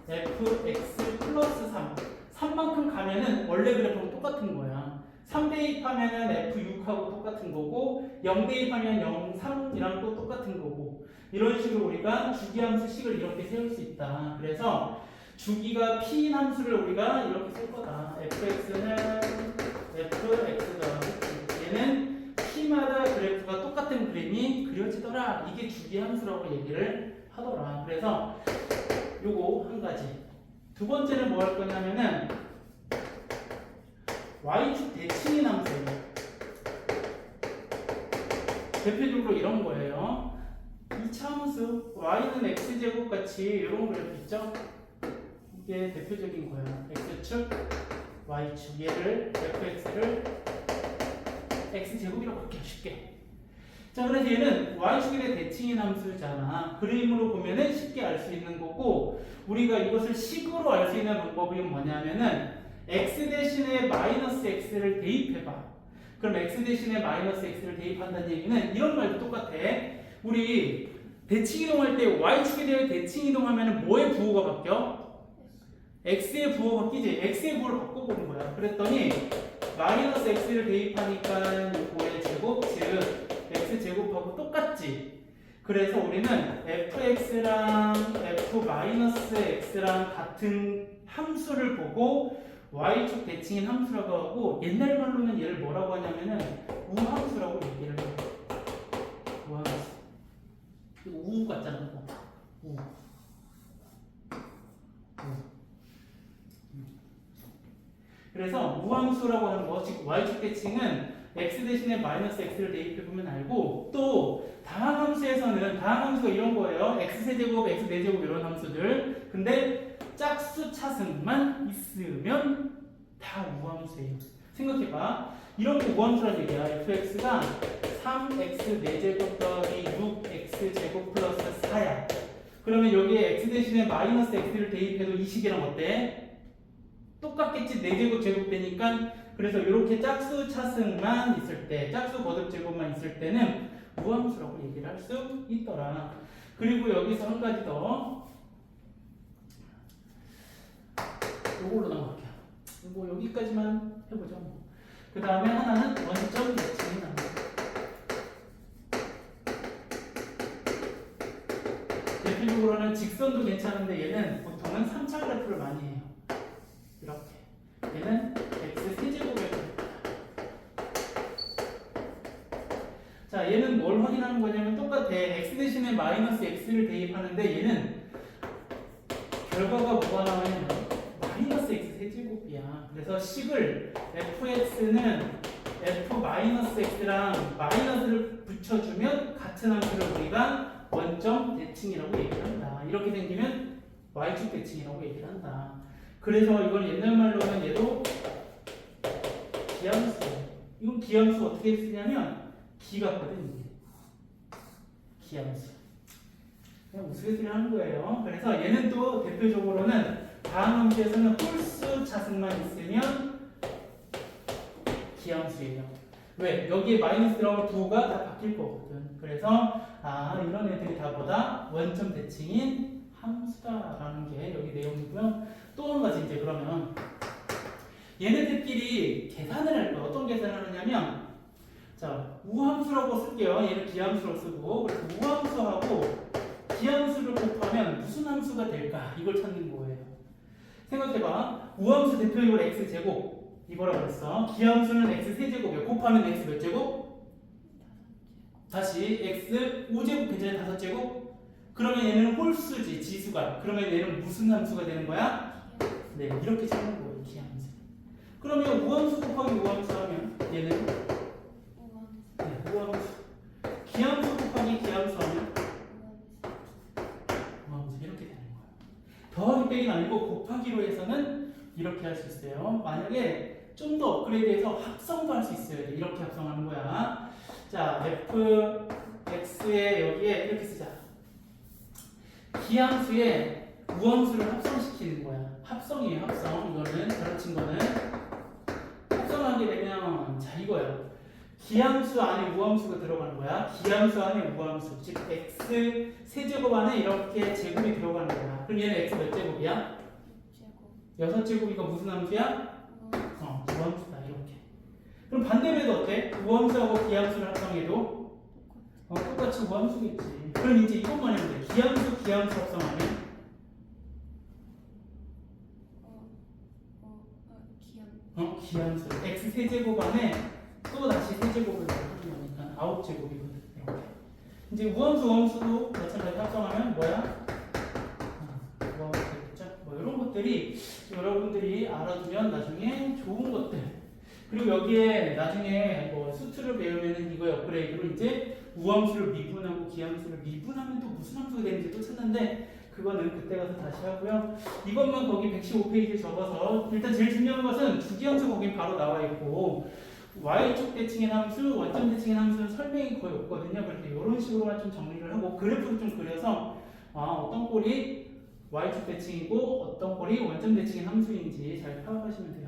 fx 플러스 3. 3만큼 가면은 원래 그래프랑 똑같은 거야. 3 대입하면은 f6하고 똑같은 거고 0 대입하면 0, 3이랑 또 똑같은 거고 이런 식으로 우리가 주기함수 식을 이렇게 세울 수 있다. 그래서 주기가 p인 함수를 우리가 이렇게 쓸 거다. fx는 fx다. 얘는 p마다 그래프가 똑같은 그림이 그려지더라. 이게 주기함수라고 얘기를 하더라. 그래서 요거 한 가지. 두 번째는 뭐 할 거냐면은 y축 대칭인 함수예요. 대표적으로 이런 거예요. 2차 함수 y는 x제곱 같이 이런 그래프 있죠? 이게 대표적인 거야. x축, y축. 얘를 fx를 x제곱이라고 할게요. 쉽게. 자, 그래서 얘는 y축에 대해 대칭인 함수잖아. 그림으로 보면은 쉽게 알 수 있는 거고 우리가 이것을 식으로 알 수 있는 방법이 뭐냐면은 x 대신에 마이너스 x를 대입해봐. 그럼 x 대신에 마이너스 x를 대입한다는 얘기는 이런 말도 똑같아. 우리 대칭 이동할 때 y축에 대해 대칭 이동하면 뭐의 부호가 바뀌어? x의 부호가 바뀌지. x의 부호를 바꿔보는 거야. 그랬더니 마이너스 x를 대입하니까 이거의 제곱, 즉 x제곱하고 똑같지. 그래서 우리는 fx랑 f-x랑 같은 함수를 보고 y축 대칭인 함수라고 하고 옛날 말로는 얘를 뭐라고 하냐면은 우함수라고 얘기를 해요. 우함수. 이거 우 같잖아. 우. 그래서 우함수라고 하는 거, 즉 y축 대칭은 x 대신에 마이너스 x를 대입해보면 알고 또 다항함수에서는 다항함수가 이런 거예요. x세제곱, x네제곱 이런 함수들. 근데 짝수 차승만 있으면 다 우함수예요. 생각해봐. 이런 게 우함수란 얘기야. fx가 3x4제곱 더하기 6x제곱 플러스 4야. 그러면 여기에 x 대신에 마이너스 x를 대입해도 이 식이랑 어때? 똑같겠지. 4제곱 제곱되니까. 그래서 이렇게 짝수 차승만 있을 때, 짝수 거듭 제곱만 있을 때는 우함수라고 얘기를 할 수 있더라. 그리고 여기서 한 가지 더. 요걸로 넘어갈게요. 뭐 여기까지만 해보죠. 그 다음에 하나는 원점 대칭이 나옵니다. 대표적으로는 직선도 괜찮은데 얘는 보통은 3차 그래프를 많이 해요. 이렇게. 얘는 x세제곱의 그래프다. 자, 얘는 뭘 확인하는 거냐면 똑같아. x 대신에 마이너스 x를 대입하는데 얘는 결과가 뭐가 나와냐면 마이너스 x 세제곱이야. 그래서 식을 fx는 f-x랑 마이너스를 붙여주면 같은 함수를 우리가 원점 대칭이라고 얘기를 한다. 이렇게 생기면 y축 대칭이라고 얘기를 한다. 그래서 이걸 옛날 말로는 얘도 기함수. 이건 기함수 어떻게 쓰냐면 기 같거든. 이게 기함수. 그냥 우스갯소리 하는 거예요. 그래서 얘는 또 대표적으로는 다항함수에서는 홀수 차승만 있으면 기함수예요. 왜? 여기에 마이너스 들어가면 부호가 다 바뀔 거거든. 그래서 이런 애들이 다 보다 원점 대칭인 함수다라는 게 여기 내용이고요. 또 한 가지 이제 그러면 얘네들끼리 계산을 할 거예요. 어떤 계산을 하냐면 자 우함수라고 쓸게요. 얘는 기함수라고 쓰고 그래서 우함수하고 기함수를 곱하면 무슨 함수가 될까? 이걸 찾는 거예요. 생각해봐. 우함수 대표이고 x제곱 이거라고 그랬어. 기함수는 x3제곱이에요. 곱하면 x 몇 제곱? 다시 x 5제곱 괜찮아요? 5제곱? 그러면 얘는 홀수지 지수가. 그러면 얘는 무슨 함수가 되는 거야? 네 이렇게 찾는 거예요. 기함수. 그러면 우함수 곱하기 우함수 하면 얘는 네, 우함수. 기함수 곱하기 기함수 하면 우함수 이렇게 되는 거예요. 더하기 빼기는 아니고 곱하기로 해서는 이렇게 할 수 있어요. 만약에 좀 더 업그레이드해서 합성도 할 수 있어요. 이렇게 합성하는 거야. 자, fx에 여기에 이렇게 쓰자. 기함수에 우함수를 합성시키는 거야. 합성이에요, 합성. 이거는 가르친 거는 합성하게 되면 자 이거예요. 기함수 안에 우함수가 들어가는 거야. 기함수 안에 우함수, 즉 x 세제곱 안에 이렇게 제곱이 들어가는 거야. 그럼 얘는 x 몇 제곱이야? 6제곱이니까 무슨 함수야? 우함수다 이렇게. 그럼 반대로 해도 어때? 우함수하고 기함수를 합성해도 똑같이 우함수겠지. 그럼 이제 이것만 해도 돼. 기함수 합성하면 기함수 x 세제곱 안에 또 다시 세제곱을 넣는 거니까 9제곱이거든. 이렇게. 이제 우함수도 마찬가지 합성하면 뭐야? 우함수 되겠죠? 뭐 이런 것들이 여러분들이 알아두면 나중에 좋은 것들. 그리고 여기에 나중에 뭐 수트를 배우면은 이거의 업그레이드로 이제 우함수를 미분하고 기함수를 미분하면 또 무슨 함수가 되는지 또 찾는데 그거는 그때 가서 다시 하고요. 이것만 거기 115페이지에 적어서 일단 제일 중요한 것은 주기함수 거기 바로 나와 있고 y축 대칭의 함수, 원점 대칭의 함수는 설명이 거의 없거든요. 그래서 이런 식으로만 좀 정리를 하고 그래프를 좀 그려서 어떤 꼴이 y축 대칭이고 어떤 꼴이 원점 대칭의 함수인지 잘 파악하시면 돼요.